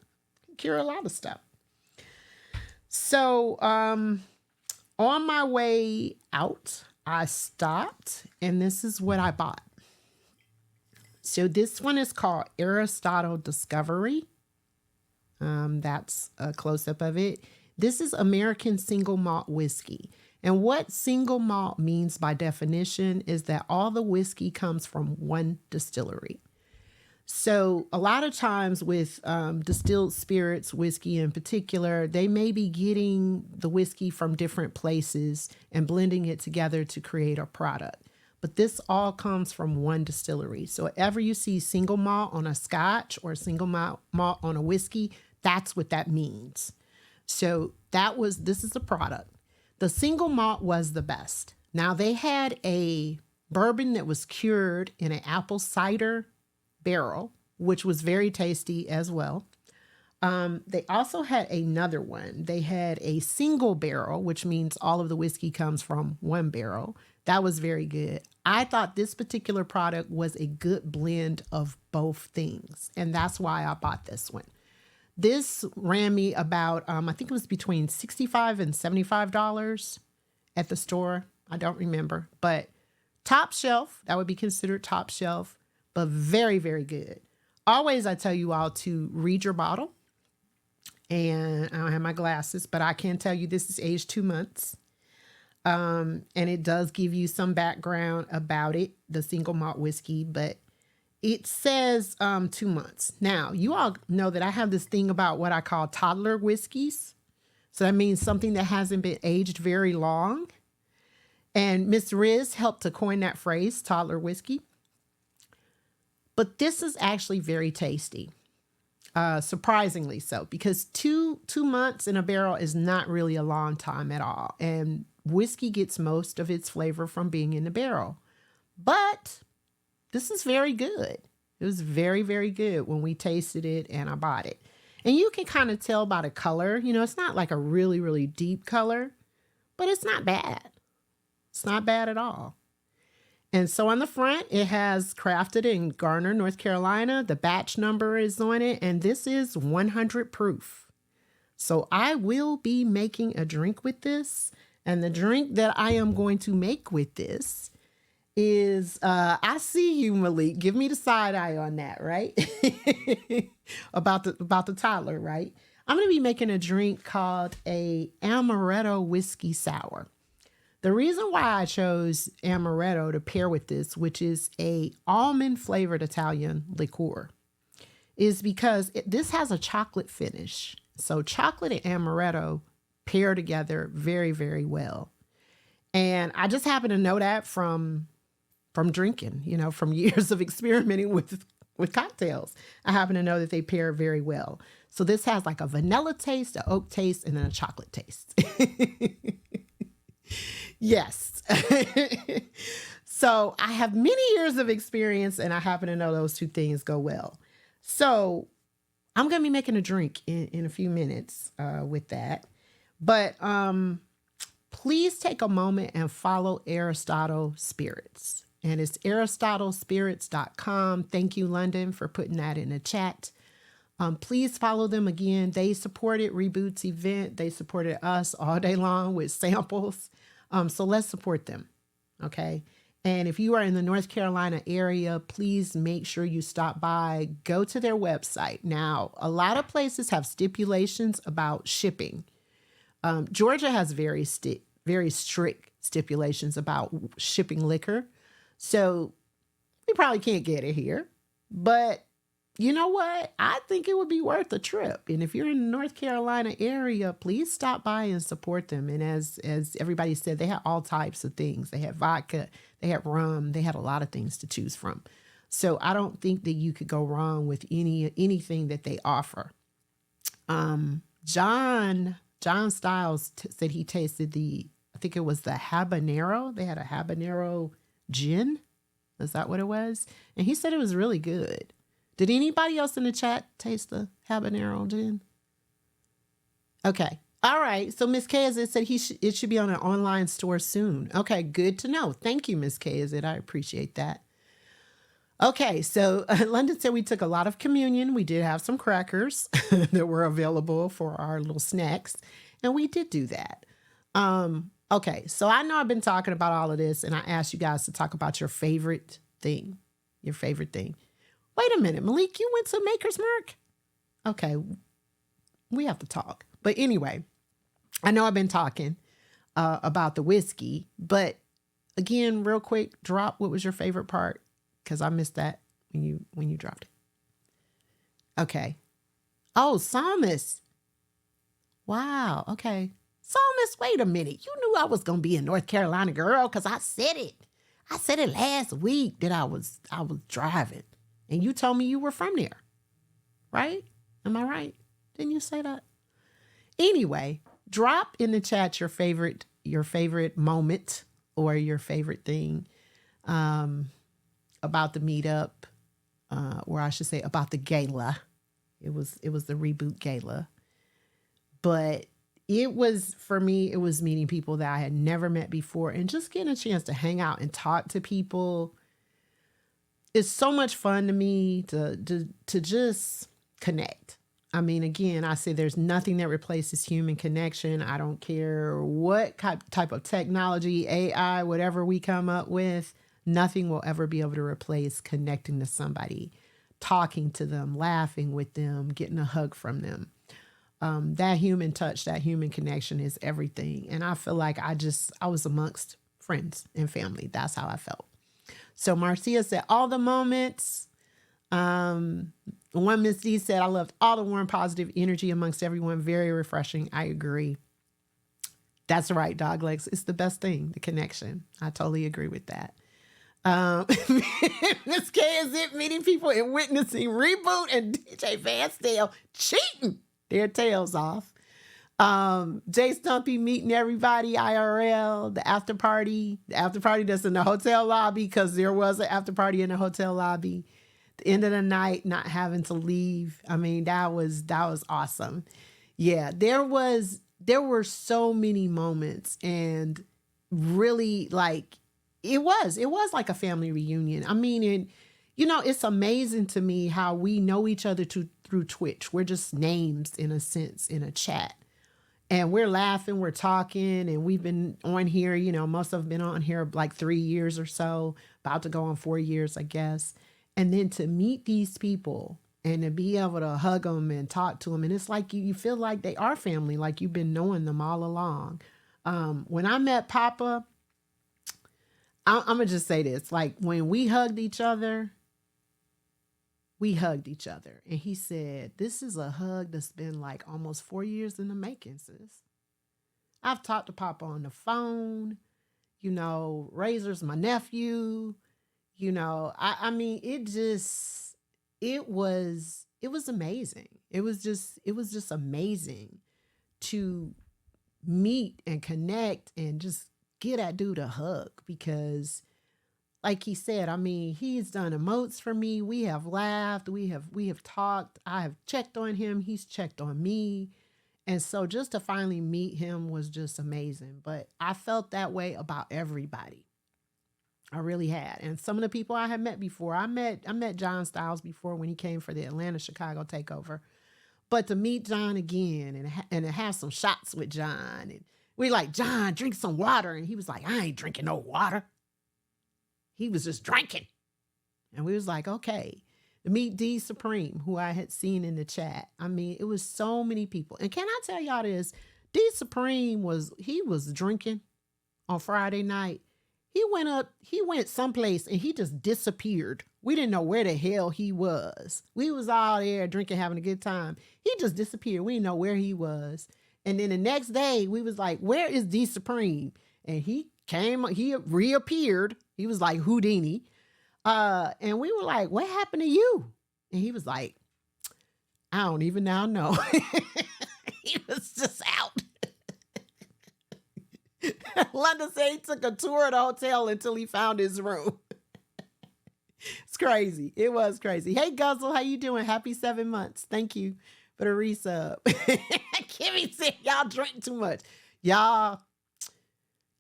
Cure a lot of stuff. So on my way out, I stopped and this is what I bought. So this one is called Aristotle Discovery. That's a close-up of it. This is American single malt whiskey. And what single malt means by definition is that all the whiskey comes from one distillery. So a lot of times with distilled spirits, whiskey in particular, they may be getting the whiskey from different places and blending it together to create a product. But this all comes from one distillery. So whenever you see single malt on a scotch or single malt on a whiskey, that's what that means. So this is the product. The single malt was the best. Now, they had a bourbon that was cured in an apple cider barrel, which was very tasty as well. They also had another one. They had a single barrel, which means all of the whiskey comes from one barrel. That was very good. I thought this particular product was a good blend of both things, and that's why I bought this one. This ran me about, I think it was between $65 and $75 at the store. I don't remember, but top shelf, that would be considered top shelf, but very, very good. Always, I tell you all to read your bottle. And I don't have my glasses, but I can tell you this is aged 2 months. And it does give you some background about it, the single malt whiskey, but it says 2 months. Now, you all know that I have this thing about what I call toddler whiskeys. So that means something that hasn't been aged very long. And Miss Riz helped to coin that phrase, toddler whiskey. But this is actually very tasty. Surprisingly so, because two months in a barrel is not really a long time at all. And whiskey gets most of its flavor from being in the barrel. But this is very good. It was very, very good when we tasted it and I bought it. And you can kind of tell by the color, you know, it's not like a really, really deep color, but it's not bad. It's not bad at all. And so on the front, it has crafted in Garner, North Carolina. The batch number is on it, and this is 100 proof. So I will be making a drink with this. And the drink that I am going to make with this is, I see you, Malik. Give me the side eye on that, right? about the toddler, right? I'm going to be making a drink called a Amaretto whiskey sour. The reason why I chose Amaretto to pair with this, which is a almond flavored Italian liqueur, is because this has a chocolate finish. So chocolate and Amaretto pair together very, very well. And I just happen to know that from drinking, you know, from years of experimenting with cocktails. I happen to know that they pair very well. So this has like a vanilla taste, an oak taste, and then a chocolate taste. Yes. So I have many years of experience and I happen to know those two things go well. So I'm going to be making a drink in a few minutes with that. But please take a moment and follow Aristotle Spirits. And it's aristotlespirits.com. Thank you, London, for putting that in the chat. Please follow them again. They supported Reboot's event. They supported us all day long with samples. So let's support them. Okay. And if you are in the North Carolina area, please make sure you stop by, go to their website. Now, a lot of places have stipulations about shipping. Georgia has very strict stipulations about shipping liquor. So we probably can't get it here, but you know what? I think it would be worth a trip. And if you're in the North Carolina area, please stop by and support them. And as everybody said, they had all types of things. They had vodka, they had rum, they had a lot of things to choose from. So I don't think that you could go wrong with anything that they offer. John Stiles said he tasted I think it was the habanero. They had a habanero gin. Is that what it was? And he said it was really good. Did anybody else in the chat taste the habanero gin? Okay. All right. So Miss Kazit said it should be on an online store soon. Okay. Good to know. Thank you, Miss Kazit. I appreciate that. Okay. So London said we took a lot of communion. We did have some crackers that were available for our little snacks. And we did do that. Okay. So I know I've been talking about all of this and I asked you guys to talk about your favorite thing. Wait a minute, Malik, you went to Maker's Mark? Okay, we have to talk. But anyway, I know I've been talking about the whiskey, but again, real quick, drop what was your favorite part? Because I missed that when you dropped it. Okay. Oh, Psalmist. Wow, okay. Psalmist, wait a minute. You knew I was going to be a North Carolina girl because I said it. I said it last week that I was driving. And you told me you were from there, right? Am I right? Didn't you say that? Anyway, drop in the chat your favorite moment or your favorite thing about the meetup, or I should say about the gala. It was the Reboot Gala. But it was, for me, it was meeting people that I had never met before and just getting a chance to hang out and talk to people. It's so much fun to me to just connect. I mean, again, I say there's nothing that replaces human connection. I don't care what type of technology, AI, whatever we come up with, nothing will ever be able to replace connecting to somebody, talking to them, laughing with them, getting a hug from them. That human touch, that human connection is everything. And I feel like I was amongst friends and family. That's how I felt. So Marcia said, all the moments. One Miss D said, I loved all the warm, positive energy amongst everyone. Very refreshing. I agree. That's right, Doglegs. It's the best thing, the connection. I totally agree with that. Miss K is it meeting people and witnessing Reboot and DJ Vansdale cheating their tails off. Jay Stumpy meeting everybody IRL, the after party that's in the hotel lobby, because there was an after party in the hotel lobby. The end of the night, not having to leave. I mean, that was awesome. Yeah, there were so many moments, and really, like, it was like a family reunion. I mean, and it's amazing to me how we know each other through Twitch. We're just names, in a sense, in a chat. And we're laughing, we're talking, and we've been on here, most of them been on here like 3 years or so, about to go on 4 years, I guess. And then to meet these people and to be able to hug them and talk to them. And it's like you feel like they are family, like you've been knowing them all along. When I met Papa, I'm going to just say this. Like, when we hugged each other. And he said, this is a hug that's been like almost 4 years in the making, sis. I've talked to Papa on the phone. Razor's my nephew. I mean, it was amazing. It was just amazing to meet and connect and just get that dude a hug, because like he said, I mean, he's done emotes for me. We have laughed. We have talked. I have checked on him. He's checked on me. And so just to finally meet him was just amazing. But I felt that way about everybody. I really had. And some of the people I had met before, I met John Styles before when he came for the Atlanta-Chicago takeover. But to meet John again and to have some shots with John, and we like, John, drink some water. And he was like, I ain't drinking no water. He was just drinking. And we was like, okay. To meet D Supreme, who I had seen in the chat. I mean, it was so many people. And can I tell y'all this? D Supreme was drinking on Friday night. He went someplace and he just disappeared. We didn't know where the hell he was. We was all there drinking, having a good time. He just disappeared. We didn't know where he was. And then the next day we was like, where is D Supreme? And he reappeared. He was like Houdini. And we were like, what happened to you? And he was like, I don't even now know. He was just out. London said he took a tour of the hotel until he found his room. It's crazy. It was crazy. Hey, Guzzle, how you doing? Happy 7 months. Thank you for the resub. Kimmy said y'all drink too much. Y'all,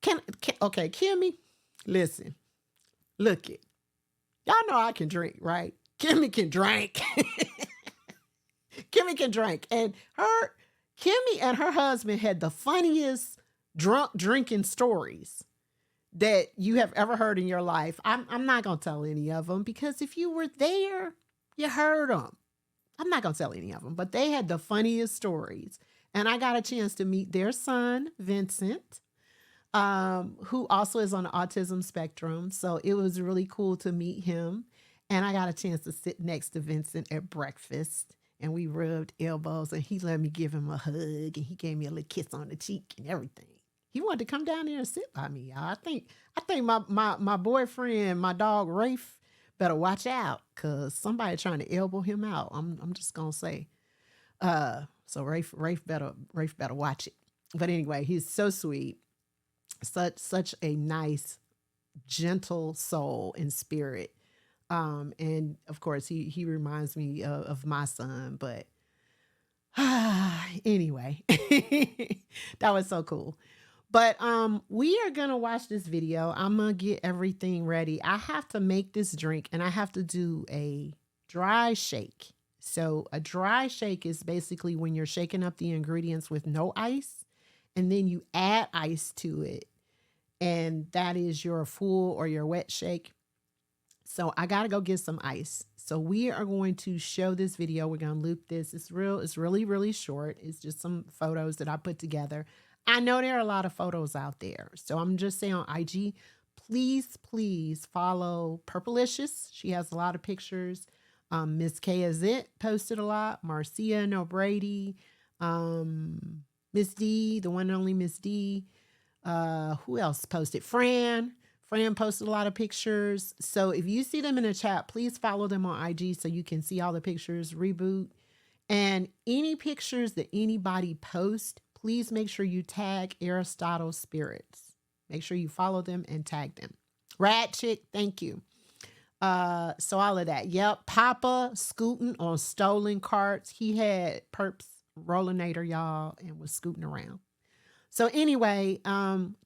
okay, Kimmy, listen, look it. Y'all know I can drink, right? Kimmy can drink. Kimmy can drink. And Kimmy and her husband had the funniest drunk drinking stories that you have ever heard in your life. I'm not going to tell any of them, because if you were there, you heard them. I'm not going to tell any of them, but they had the funniest stories. And I got a chance to meet their son, Vincent, who also is on the autism spectrum. So it was really cool to meet him. And I got a chance to sit next to Vincent at breakfast, and we rubbed elbows, and he let me give him a hug, and he gave me a little kiss on the cheek and everything. He wanted to come down there and sit by me, y'all. I think my boyfriend, my dog Rafe, better watch out, because somebody trying to elbow him out. I'm just gonna say. So Rafe better watch it. But anyway, he's so sweet. Such a nice, gentle soul and spirit. And of course, he reminds me of my son. But anyway, that was so cool. But we are gonna watch this video. I'm gonna get everything ready. I have to make this drink and I have to do a dry shake. So a dry shake is basically when you're shaking up the ingredients with no ice and then you add ice to it. And that is your full or your wet shake. So I gotta go get some ice. So we are going to show this video. We're gonna loop this. It's really, really short. It's just some photos that I put together. I know there are a lot of photos out there. So I'm just saying on IG, please follow Purplicious. She has a lot of pictures. Miss K is it posted a lot. Marcia No Brady, Miss D, the one and only Miss D. Who else posted? Fran posted a lot of pictures. So if you see them in the chat, please follow them on IG so you can see all the pictures. Reboot. And any pictures that anybody posts, please make sure you tag Aristotle Spirits. Make sure you follow them and tag them. Rad Chick, thank you. So all of that. Yep. Papa scooting on stolen carts. He had Perps Rollinator, y'all, and was scooting around. So anyway,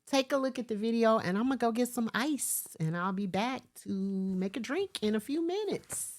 take a look at the video and I'm gonna go get some ice and I'll be back to make a drink in a few minutes.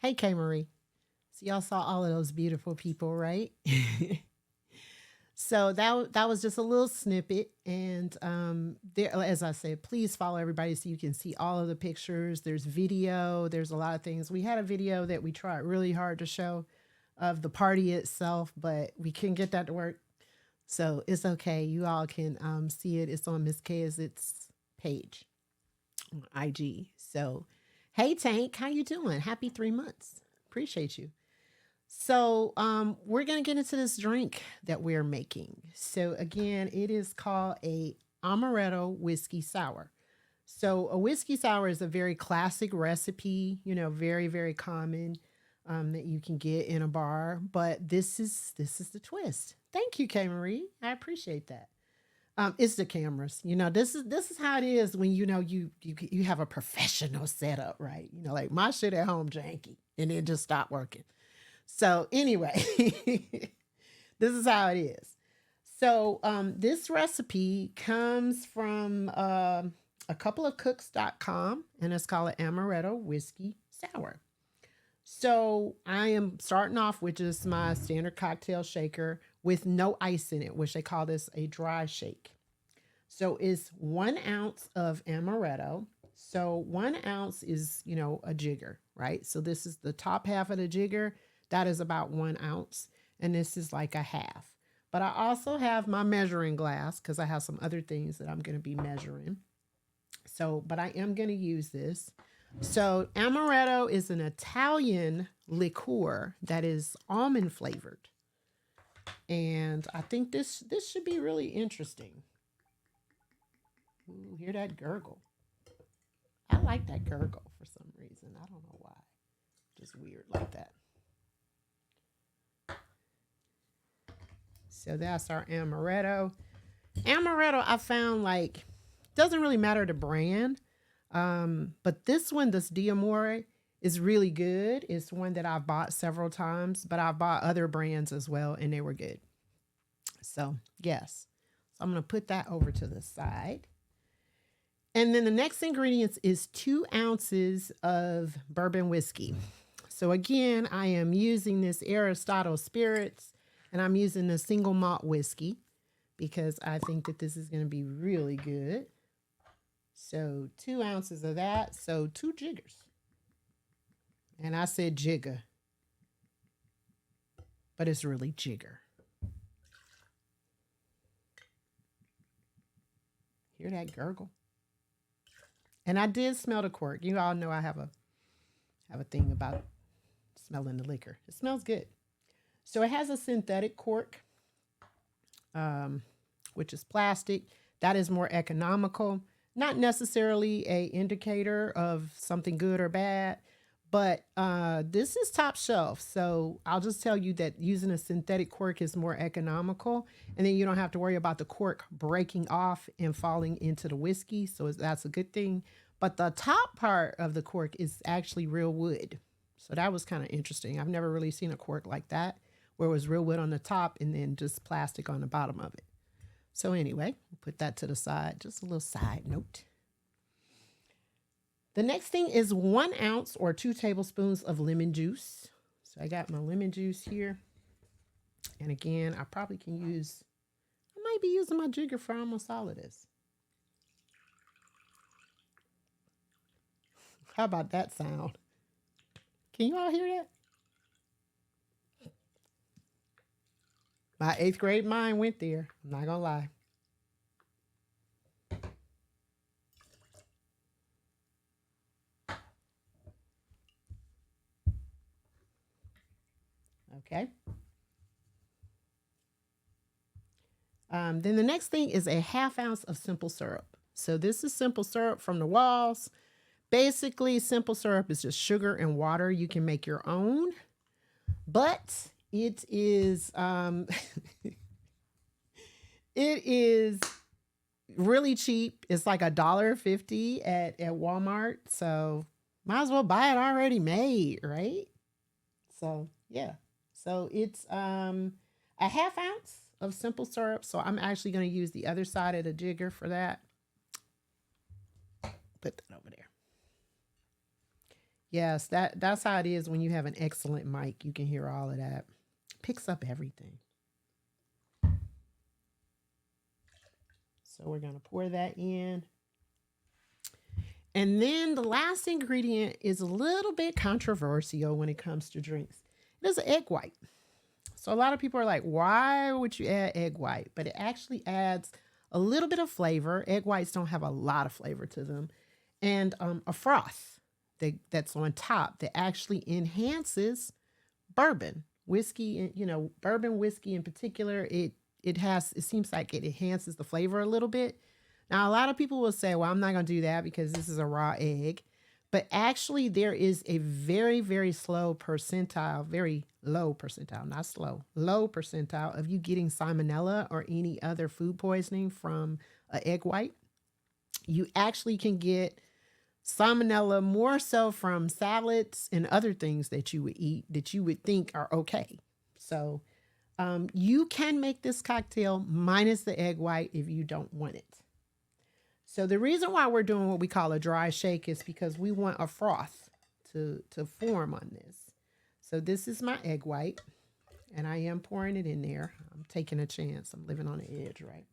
Hey, K Marie. So y'all saw all of those beautiful people, right? So that was just a little snippet, and there, as I said, please follow everybody so you can see all of the pictures. There's video. There's a lot of things. We had a video that we tried really hard to show of the party itself, but we couldn't get that to work. So it's okay. You all can see it. It's on Miss Kazit's page on IG. So, hey Tank, how you doing? Happy 3 months. Appreciate you. So we're going to get into this drink that we're making. So again, it is called a Amaretto whiskey sour. So a whiskey sour is a very classic recipe, you know, very, very common. that you can get in a bar. But this is the twist. Thank you, K Marie. I appreciate that. It's the cameras. This is how it is when you have a professional setup, right? Like my shit at home janky, and it just stopped working. So anyway, this is how it is. So this recipe comes from a couple of cooks.com, and it's called an Amaretto whiskey sour. So I am starting off with just my standard cocktail shaker with no ice in it, which they call this a dry shake. So it's 1 ounce of Amaretto. So 1 ounce is, a jigger, right? So this is the top half of the jigger. That is about 1 ounce. And this is like a half. But I also have my measuring glass because I have some other things that I'm going to be measuring. So, but I am going to use this. So Amaretto is an Italian liqueur that is almond flavored. And I think this should be really interesting. Ooh, hear that gurgle. I like that gurgle for some reason. I don't know why. Just weird like that. So that's our Amaretto. Amaretto, I found doesn't really matter the brand. But this one, this D'Amore, is really good. It's one that I've bought several times, but I've bought other brands as well, and they were good. So, yes. So I'm going to put that over to the side. And then the next ingredients is 2 ounces of bourbon whiskey. So again, I am using this Aristotle spirits, and I'm using the single malt whiskey because I think that this is going to be really good. So 2 ounces of that. So 2 jiggers. And I said jigger, but it's really jigger. Hear that gurgle? And I did smell the cork. You all know I have a thing about smelling the liquor. It smells good. So it has a synthetic cork, which is plastic. That is more economical. Not necessarily a indicator of something good or bad, but this is top shelf. So I'll just tell you that using a synthetic cork is more economical, and then you don't have to worry about the cork breaking off and falling into the whiskey. So that's a good thing. But the top part of the cork is actually real wood. So that was kind of interesting. I've never really seen a cork like that, where it was real wood on the top and then just plastic on the bottom of it. So anyway, put that to the side, just a little side note. The next thing is 1 ounce or 2 tablespoons of lemon juice. So I got my lemon juice here. And again, I probably can I might be using my jigger for almost all of this. How about that sound? Can you all hear that? My 8th grade mind went there. I'm not going to lie. Okay. Then the next thing is a 1/2 ounce of simple syrup. So this is simple syrup from the Walls. Basically, simple syrup is just sugar and water. You can make your own, but it is it is really cheap. It's like $1.50 at Walmart. So might as well buy it already made, right? So yeah. So it's a 1/2 ounce of simple syrup. So I'm actually going to use the other side of the jigger for that. Put that over there. Yes, that's how it is when you have an excellent mic. You can hear all of that. Picks up everything. So we're going to pour that in. And then the last ingredient is a little bit controversial when it comes to drinks. It is an egg white. So a lot of people are like, why would you add egg white? But it actually adds a little bit of flavor. Egg whites don't have a lot of flavor to them. And a froth that's on top that actually enhances bourbon whiskey. Bourbon whiskey in particular, it seems like it enhances the flavor a little bit. Now, a lot of people will say, well, I'm not going to do that because this is a raw egg. But actually, there is a very, very slow percentile, very low percentile, not slow, low percentile of you getting salmonella or any other food poisoning from an egg white. You actually can get salmonella more so from salads and other things that you would eat that you would think are okay. So you can make this cocktail minus the egg white if you don't want it. So the reason why we're doing what we call a dry shake is because we want a froth to form on this. So this is my egg white, and I am pouring it in there. I'm taking a chance. I'm living on the edge, right?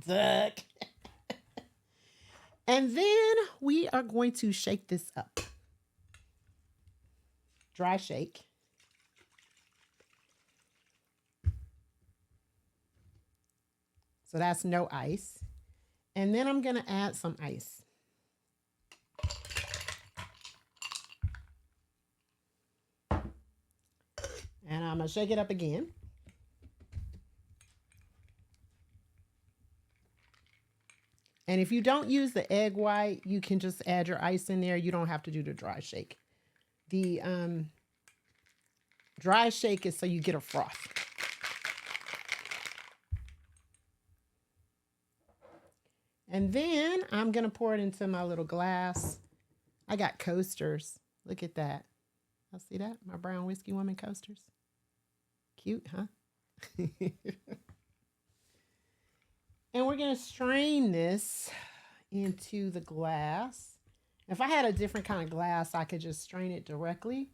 Duck. And then we are going to shake this up. Dry shake. So that's no ice. And then I'm going to add some ice. And I'm going to shake it up again. And if you don't use the egg white, you can just add your ice in there. You don't have to do the dry shake. The dry shake is so you get a froth. And then I'm going to pour it into my little glass. I got coasters. Look at that. I see that? My brown whiskey woman coasters. Cute, huh? And we're going to strain this into the glass. If I had a different kind of glass, I could just strain it directly.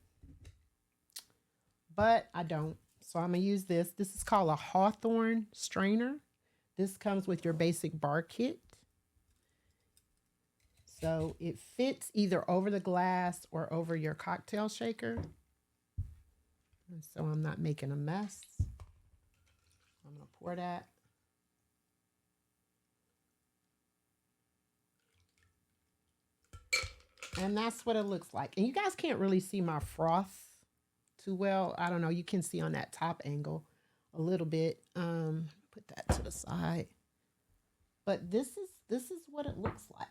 But I don't. So I'm going to use this. This is called a Hawthorne strainer. This comes with your basic bar kit. So it fits either over the glass or over your cocktail shaker. And so I'm not making a mess. I'm going to pour that. And that's what it looks like. And you guys can't really see my froth too well. I don't know. You can see on that top angle a little bit. Put that to the side. But this is what it looks like.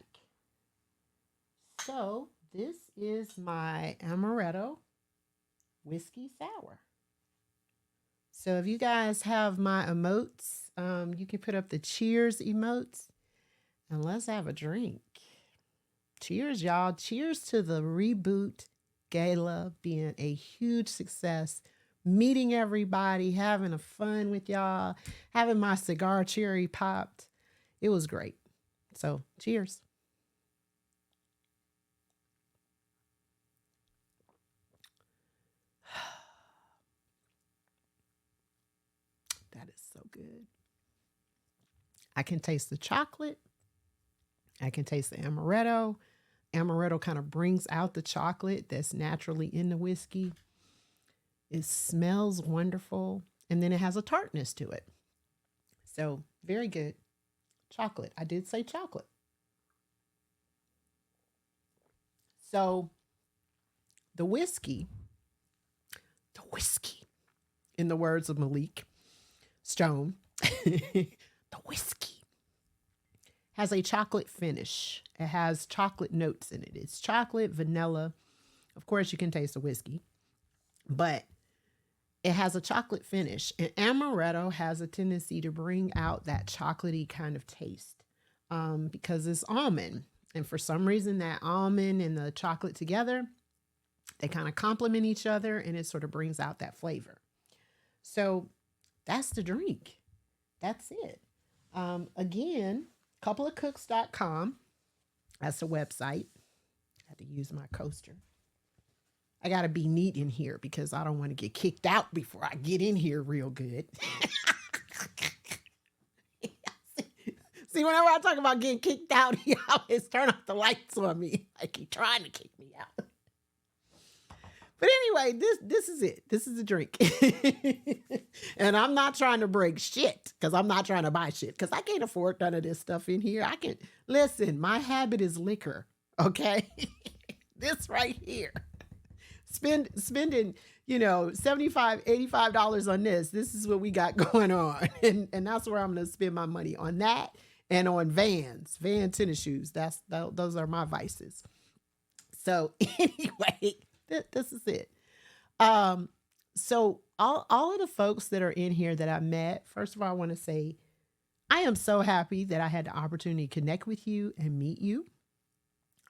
So this is my Amaretto whiskey sour. So if you guys have my emotes, you can put up the cheers emotes and let's have a drink. Cheers, y'all. Cheers to the Reboot Gala being a huge success. Meeting everybody, having a fun with y'all, having my cigar cherry popped. It was great. So cheers. That is so good. I can taste the chocolate. I can taste the amaretto. Amaretto kind of brings out the chocolate that's naturally in the whiskey. It smells wonderful. And then it has a tartness to it. So very good. Chocolate. I did say chocolate. So the whiskey, in the words of Malik Stone, the whiskey has a chocolate finish. It has chocolate notes in it. It's chocolate, vanilla. Of course, you can taste the whiskey, but it has a chocolate finish. And amaretto has a tendency to bring out that chocolatey kind of taste because it's almond. And for some reason, that almond and the chocolate together, they kind of complement each other and it sort of brings out that flavor. So that's the drink. That's it. Again, coupleofcooks.com. That's the website. I had to use my coaster. I got to be neat in here because I don't want to get kicked out before I get in here real good. See, whenever I talk about getting kicked out, he always turn off the lights on me. Like he's trying to kick me out. But anyway, this is it. This is a drink. And I'm not trying to break shit because I'm not trying to buy shit because I can't afford none of this stuff in here. Listen, my habit is liquor. Okay. This right here. Spending, $75, $85 on this. This is what we got going on. And that's where I'm going to spend my money on that and on Van tennis shoes. Those are my vices. So anyway, this is it. So all of the folks that are in here that I met, first of all, I want to say I am so happy that I had the opportunity to connect with you and meet you.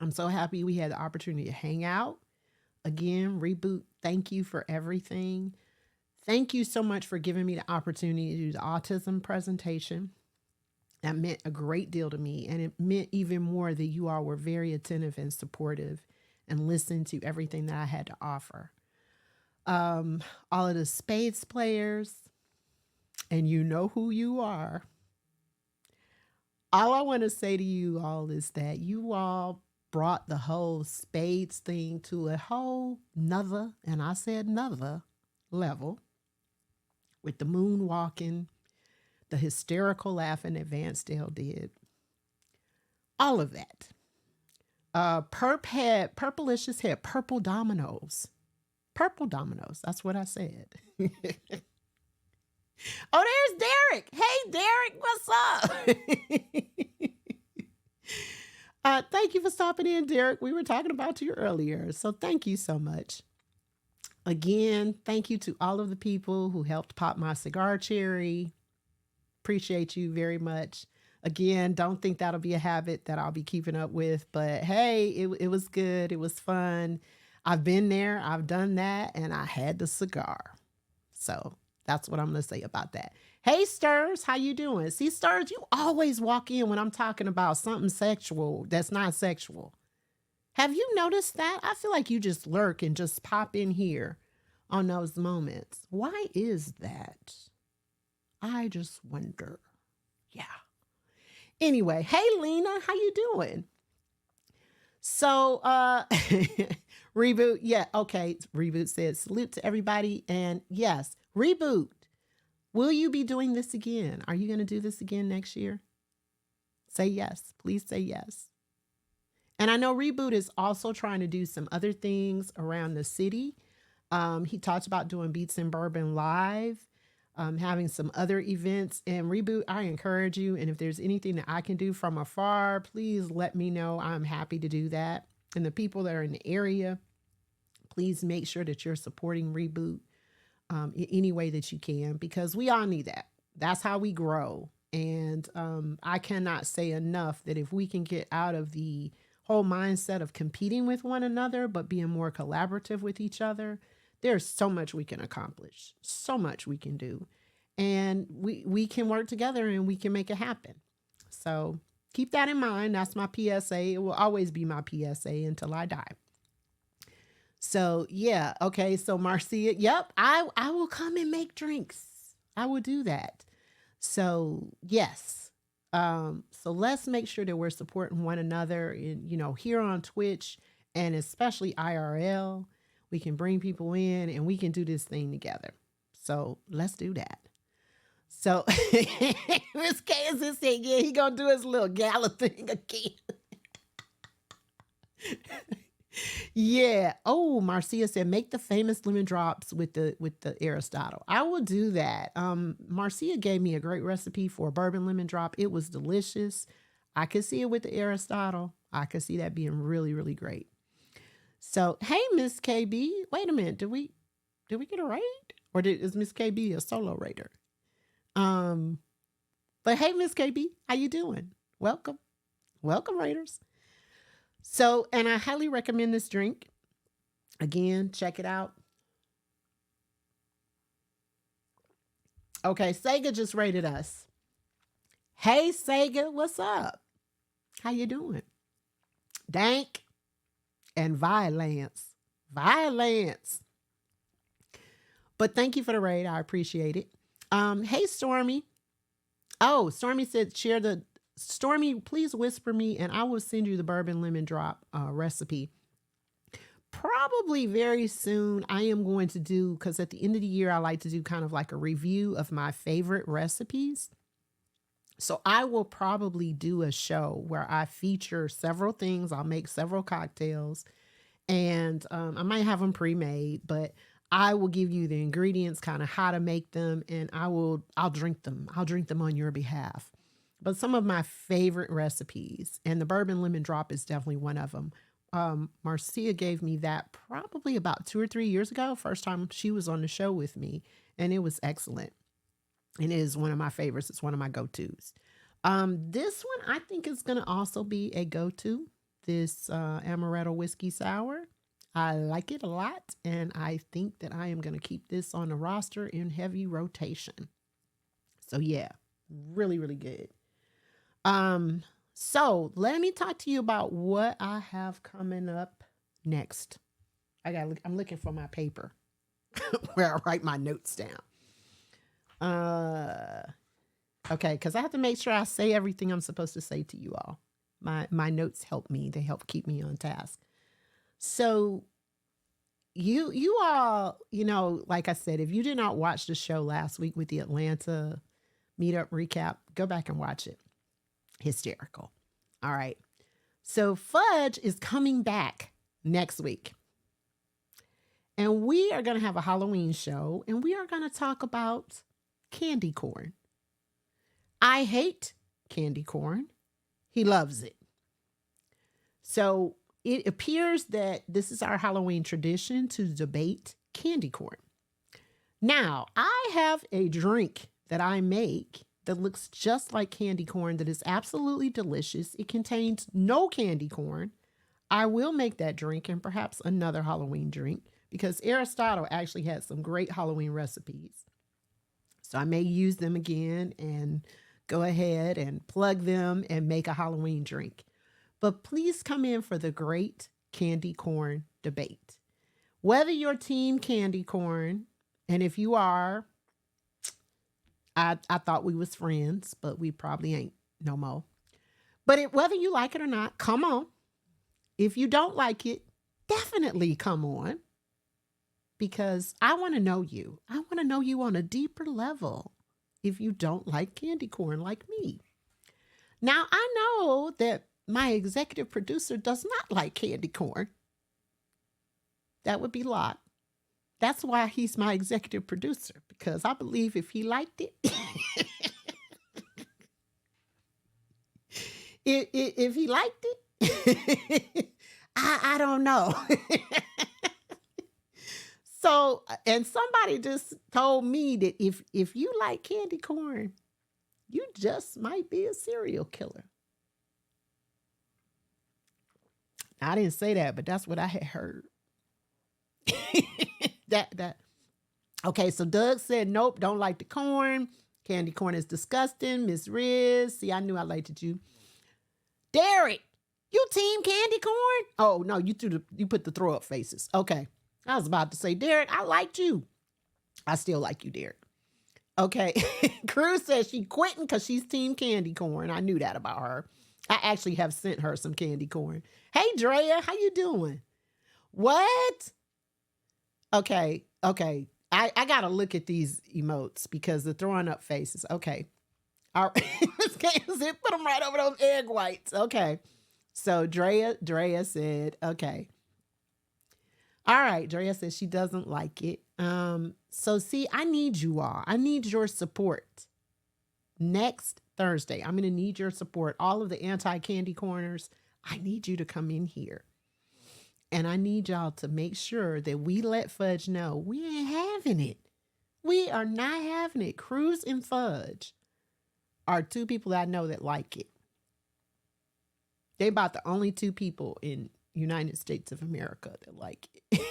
I'm so happy we had the opportunity to hang out. Again, Reboot, thank you for everything. Thank you so much for giving me the opportunity to do the autism presentation. That meant a great deal to me. And it meant even more that you all were very attentive and supportive and listened to everything that I had to offer. All of the spades players, and you know who you are. All I want to say to you all is that you all brought the whole spades thing to a whole nother, and I said another level, with the moonwalking, the hysterical laughing that Vancedale did. All of that. Purplicious had purple dominoes. Purple dominoes. That's what I said. Oh, there's Derek. Hey, Derek, what's up? Thank you for stopping in, Derek. We were talking about you earlier, so thank you so much. Again, thank you to all of the people who helped pop my cigar cherry. Appreciate you very much. Again, don't think that'll be a habit that I'll be keeping up with, but hey, it was good. It was fun. I've been there. I've done that, and I had the cigar. So that's what I'm going to say about that. Hey, Stirs, how you doing? See, Stirs, you always walk in when I'm talking about something sexual that's not sexual. Have you noticed that? I feel like you just lurk and just pop in here on those moments. Why is that? I just wonder. Yeah. Anyway, hey, Lena, how you doing? So, Reboot, yeah, okay. Reboot says, salute to everybody. And yes, Reboot, will you be doing this again? Are you going to do this again next year? Say yes. Please say yes. And I know Reboot is also trying to do some other things around the city. He talked about doing Beats and Bourbon Live, having some other events. And Reboot, I encourage you. And if there's anything that I can do from afar, please let me know. I'm happy to do that. And the people that are in the area, please make sure that you're supporting Reboot in any way that you can, because we all need that. That's how we grow. And I cannot say enough that if we can get out of the whole mindset of competing with one another, but being more collaborative with each other, there's so much we can accomplish, so much we can do. And we can work together and we can make it happen. So keep that in mind. That's my PSA. It will always be my PSA until I die. So yeah, okay. So Marcia, yep, I will come and make drinks. I will do that. So yes. So let's make sure that we're supporting one another in, here on Twitch and especially IRL. We can bring people in and we can do this thing together. So let's do that. So Miss K is saying, yeah, he gonna do his little Gala thing again. Yeah. Oh, Marcia said, make the famous lemon drops with the Aristotle. I will do that. Marcia gave me a great recipe for a bourbon lemon drop. It was delicious. I could see it with the Aristotle. I could see that being really, really great. So, hey, Miss KB. Wait a minute. Did we get a raid? Or is Miss KB a solo raider? But hey, Miss KB, how you doing? Welcome. Welcome, raiders. So, and I highly recommend this drink. Again, check it out. Okay, Sega just rated us. Hey, Sega, what's up? How you doing? Dank and Violence. Violence. But thank you for the raid. I appreciate it. Hey, Stormy. Oh, Stormy said, Stormy, please whisper me and I will send you the bourbon lemon drop recipe. Probably very soon. I am going to do, because at the end of the year, I like to do kind of like a review of my favorite recipes. So I will probably do a show where I feature several things. I'll make several cocktails and I might have them pre-made, but I will give you the ingredients, kind of how to make them, and I'll drink them. I'll drink them on your behalf. But some of my favorite recipes, and the bourbon lemon drop is definitely one of them. Marcia gave me that probably about 2 or 3 years ago, first time she was on the show with me, and it was excellent. And it is one of my favorites. It's one of my go-tos. This one I think is going to also be a go-to, this Amaretto Whiskey Sour. I like it a lot, and I think that I am going to keep this on the roster in heavy rotation. So yeah, really, really good. So let me talk to you about what I have coming up next. I'm looking for my paper where I write my notes down. Okay, because I have to make sure I say everything I'm supposed to say to you all. My notes help me. They help keep me on task. So you all, like I said, if you did not watch the show last week with the Atlanta meetup recap, go back and watch it. Hysterical. All right. So Fudge is coming back next week. And we are going to have a Halloween show, and we are going to talk about candy corn. I hate candy corn. He loves it. So it appears that this is our Halloween tradition to debate candy corn. Now, I have a drink that I make that looks just like candy corn that is absolutely delicious. It contains no candy corn. I will make that drink and perhaps another Halloween drink because Aristotle actually had some great Halloween recipes. So I may use them again and go ahead and plug them and make a Halloween drink. But please come in for the great candy corn debate. Whether you're team candy corn, and if you are, I thought we was friends, but we probably ain't no more. But whether you like it or not, come on. If you don't like it, definitely come on. Because I want to know you. I want to know you on a deeper level if you don't like candy corn like me. Now, I know that my executive producer does not like candy corn. That would be Lot. That's why he's my executive producer, because I believe if he liked it, if he liked it, I don't know. So, and somebody just told me that if you like candy corn, you just might be a serial killer. I didn't say that, but that's what I had heard. Okay, so Doug said, nope, don't like the corn. Candy corn is disgusting. Miss Riz, see, I knew I liked you. Derek, you team candy corn? Oh, no, you put the throw up faces. Okay, I was about to say, Derek, I liked you. I still like you, Derek. Okay, Cruz says she quitting because she's team candy corn. I knew that about her. I actually have sent her some candy corn. Hey, Drea, how you doing? What? Okay. I got to look at these emotes because they're throwing up faces. Okay. All right. Put them right over those egg whites. Okay. So Drea said, okay. All right. Drea says she doesn't like it. So see, I need you all. I need your support. Next Thursday, I'm going to need your support. All of the anti-candy corners, I need you to come in here. And I need y'all to make sure that we let Fudge know we ain't having it. We are not having it. Cruz and Fudge are two people that I know that like it. They about the only two people in United States of America that like it.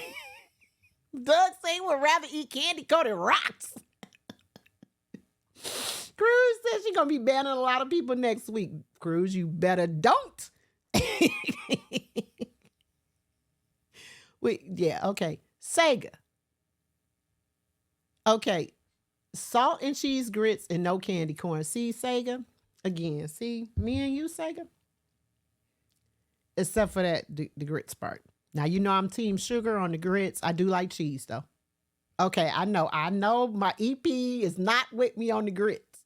Doug say would rather eat candy coated rocks. Cruz says she's going to be banning a lot of people next week. Cruz, you better don't. Wait, yeah, okay. Sega. Okay. Salt and cheese grits and no candy corn. See, Sega? Again, see? Me and you, Sega? Except for that, the grits part. Now, you know I'm team sugar on the grits. I do like cheese, though. Okay, I know my EP is not with me on the grits.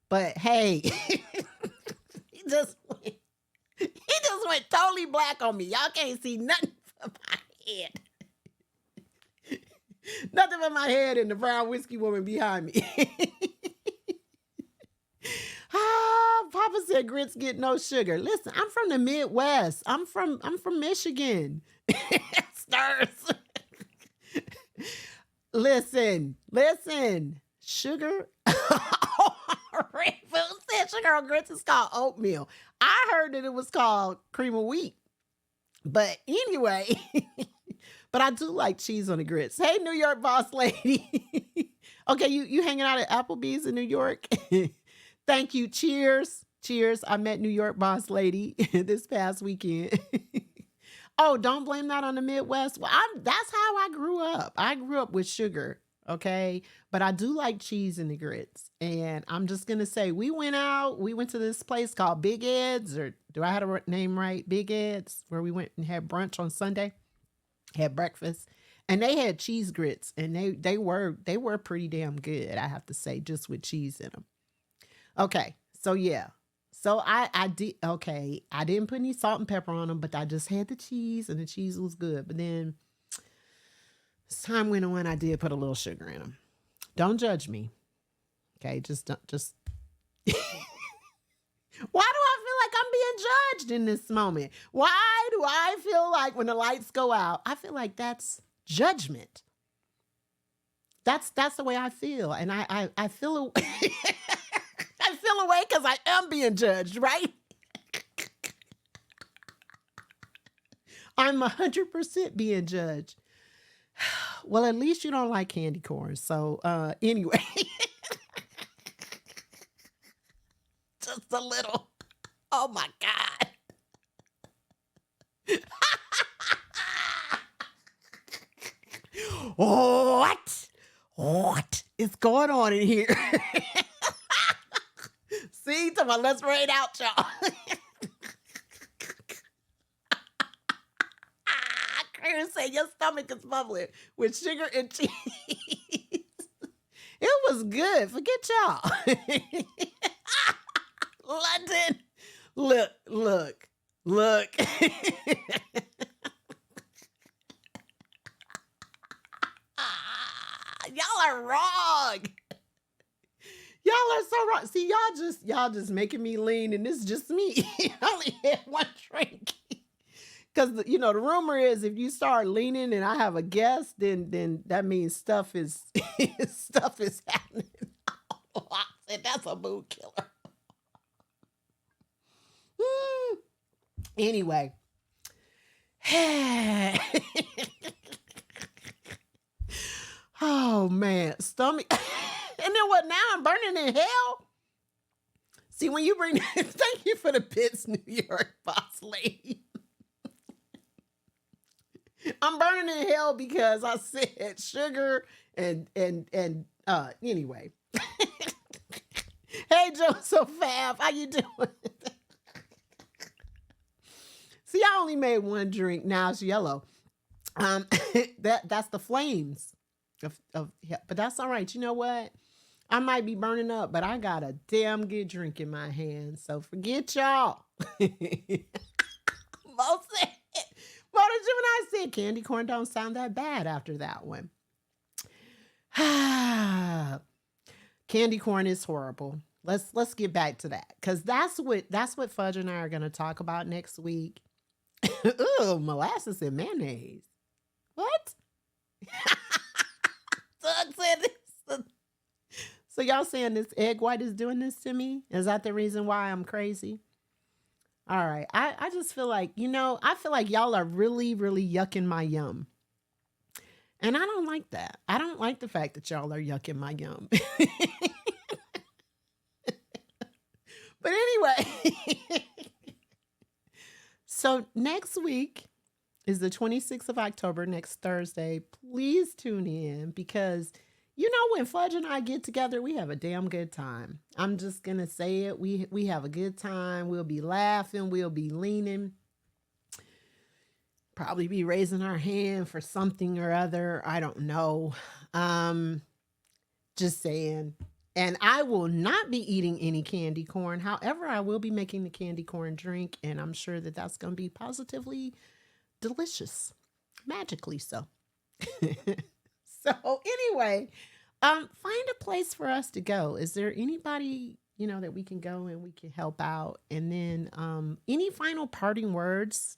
But, hey, he just went totally black on me. Y'all can't see nothing from my head. Nothing but my head and the brown whiskey woman behind me. Papa said grits get no sugar. Listen, I'm from the Midwest. I'm from Michigan. Stirs. Listen. Sugar. Reeboot said sugar on grits is called oatmeal. I heard that it was called cream of wheat. But anyway, but I do like cheese on the grits. Hey, New York boss lady. Okay, you hanging out at Applebee's in New York? Thank you. Cheers. I met New York boss lady this past weekend. Oh, don't blame that on the Midwest. Well, that's how I grew up. I grew up with sugar, okay? But I do like cheese in the grits. And I'm just going to say, we went to this place called Big Ed's, or do I have a name right? Big Ed's, where we went and had brunch on Sunday, had breakfast. And they had cheese grits, and they were pretty damn good, I have to say, just with cheese in them. Okay, so yeah. So I didn't put any salt and pepper on them, but I just had the cheese, and the cheese was good. But then as time went on, I did put a little sugar in them. Don't judge me. Okay, just why do I feel like I'm being judged in this moment? Why do I feel like when the lights go out, I feel like that's judgment? That's the way I feel, and I feel I feel away because I am being judged, right? I'm 100% being judged. Well, at least you don't like candy corn. So anyway, just a little. Oh my God. What is going on in here? See, let's raid out, y'all. Chris said your stomach is bubbling with sugar and cheese. It was good. Forget y'all. London. Look. Y'all are wrong. Y'all are so wrong. See, y'all just making me lean, and this is just me. I only had one drink. Because the rumor is if you start leaning and I have a guest, then that means stuff is happening. I said that's a mood killer. Anyway. Oh man, stomach. And then what? Now I'm burning in hell. See, when you bring, thank you for the bits, New York boss lady. I'm burning in hell because I said sugar and anyway. Hey, Joseph Fab, how you doing? See, I only made one drink. Now it's yellow. That's the flames of but that's all right. You know what? I might be burning up, but I got a damn good drink in my hand. So forget y'all. Motor Gemini said candy corn don't sound that bad after that one. Candy corn is horrible. Let's get back to that, because that's what Fudge and I are going to talk about next week. Ooh, molasses and mayonnaise. What? Doug said this. So y'all saying this egg white is doing this to me? Is that the reason why I'm crazy? All right. I just feel like, I feel like y'all are really, really yucking my yum. And I don't like that. I don't like the fact that y'all are yucking my yum. But anyway. So next week is the 26th of October, next Thursday. Please tune in, because when Fudge and I get together, we have a damn good time. I'm just going to say it. We have a good time. We'll be laughing. We'll be leaning. Probably be raising our hand for something or other. I don't know. Just saying. And I will not be eating any candy corn. However, I will be making the candy corn drink, and I'm sure that that's going to be positively delicious. Magically so. So anyway, find a place for us to go. Is there anybody that we can go and we can help out. And then any final parting words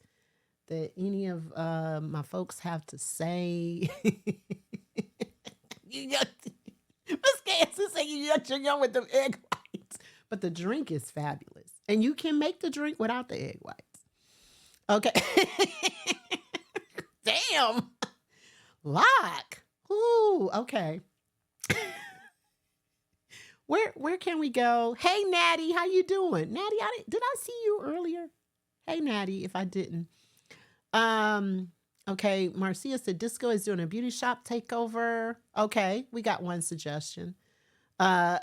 that any of my folks have to say? Miss Kansas say you're young with the egg whites. But the drink is fabulous. And you can make the drink without the egg whites. Okay. Damn. Lock. Ooh, okay. Where can we go? Hey, Natty, how you doing? Natty, did I see you earlier? Hey, Natty, if I didn't. Okay, Marcia said Disco is doing a beauty shop takeover. Okay, we got one suggestion. Papa.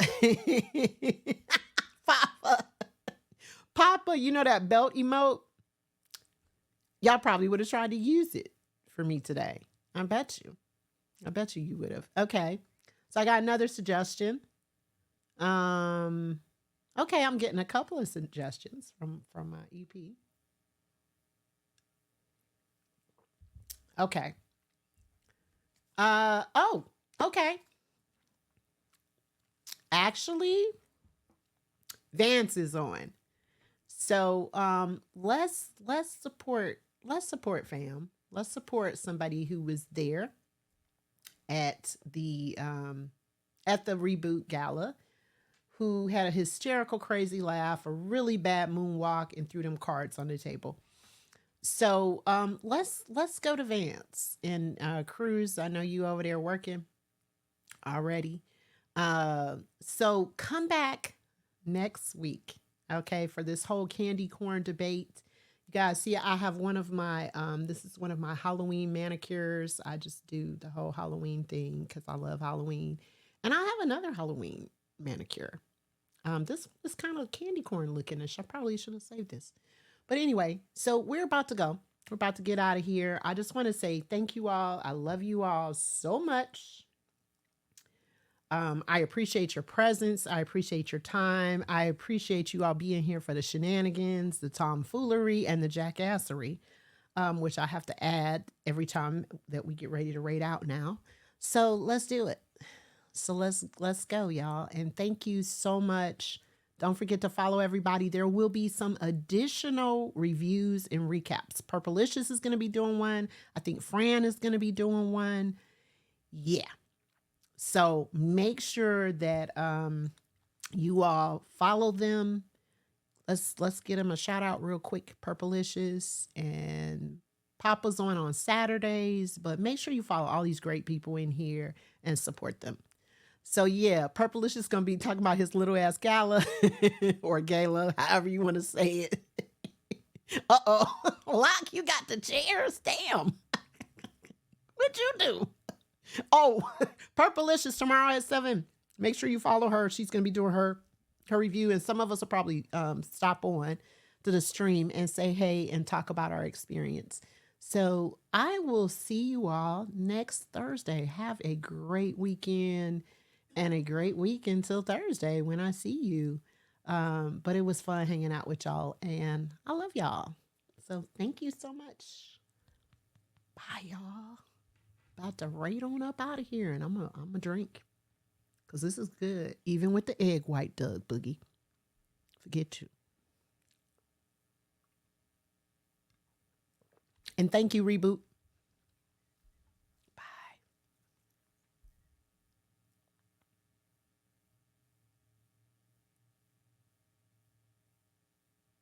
Papa, you know that belt emote? Y'all probably would have tried to use it for me today. I bet you you would have. Okay. So I got another suggestion. Okay, I'm getting a couple of suggestions from my EP. Okay. Okay. Actually, Vance is on. So let's support fam. Let's support somebody who was there at the Reboot Gala, who had a hysterical, crazy laugh, a really bad moonwalk, and threw them cards on the table. So let's go to Vance and Cruz. I know you over there working already. So come back next week, okay, for this whole candy corn debate. You guys see, I have one of my this is one of my Halloween manicures. I just do the whole Halloween thing because I love Halloween. And I have another Halloween manicure. This is kind of candy corn looking, and I probably should have saved this. But anyway, so we're about to go. We're about to get out of here. I just want to say thank you all. I love you all so much. I appreciate your presence. I appreciate your time. I appreciate you all being here for the shenanigans, the tomfoolery, and the jackassery, which I have to add every time that we get ready to raid out now. So let's do it. So let's go, y'all. And thank you so much. Don't forget to follow everybody. There will be some additional reviews and recaps. Purplicious is going to be doing one. I think Fran is going to be doing one. Yeah. So make sure that you all follow them. Let's get them a shout out real quick. Purplicious and Papa's on Saturdays, but make sure you follow all these great people in here and support them. So yeah, Purplicious is gonna be talking about his little ass gala or gala, however you want to say it. Lock, you got the chairs? Damn. What'd you do? Oh, Purplicious tomorrow at 7. Make sure you follow her. She's gonna be doing her review, and some of us will probably stop on to the stream and say hey and talk about our experience. So I will see you all next Thursday. Have a great weekend. And a great week until Thursday when I see you. But it was fun hanging out with y'all. And I love y'all. So thank you so much. Bye, y'all. About to raid on up out of here. And I'm a drink. Because this is good. Even with the egg white, Doug Boogie. Forget you. And thank you, Reboot.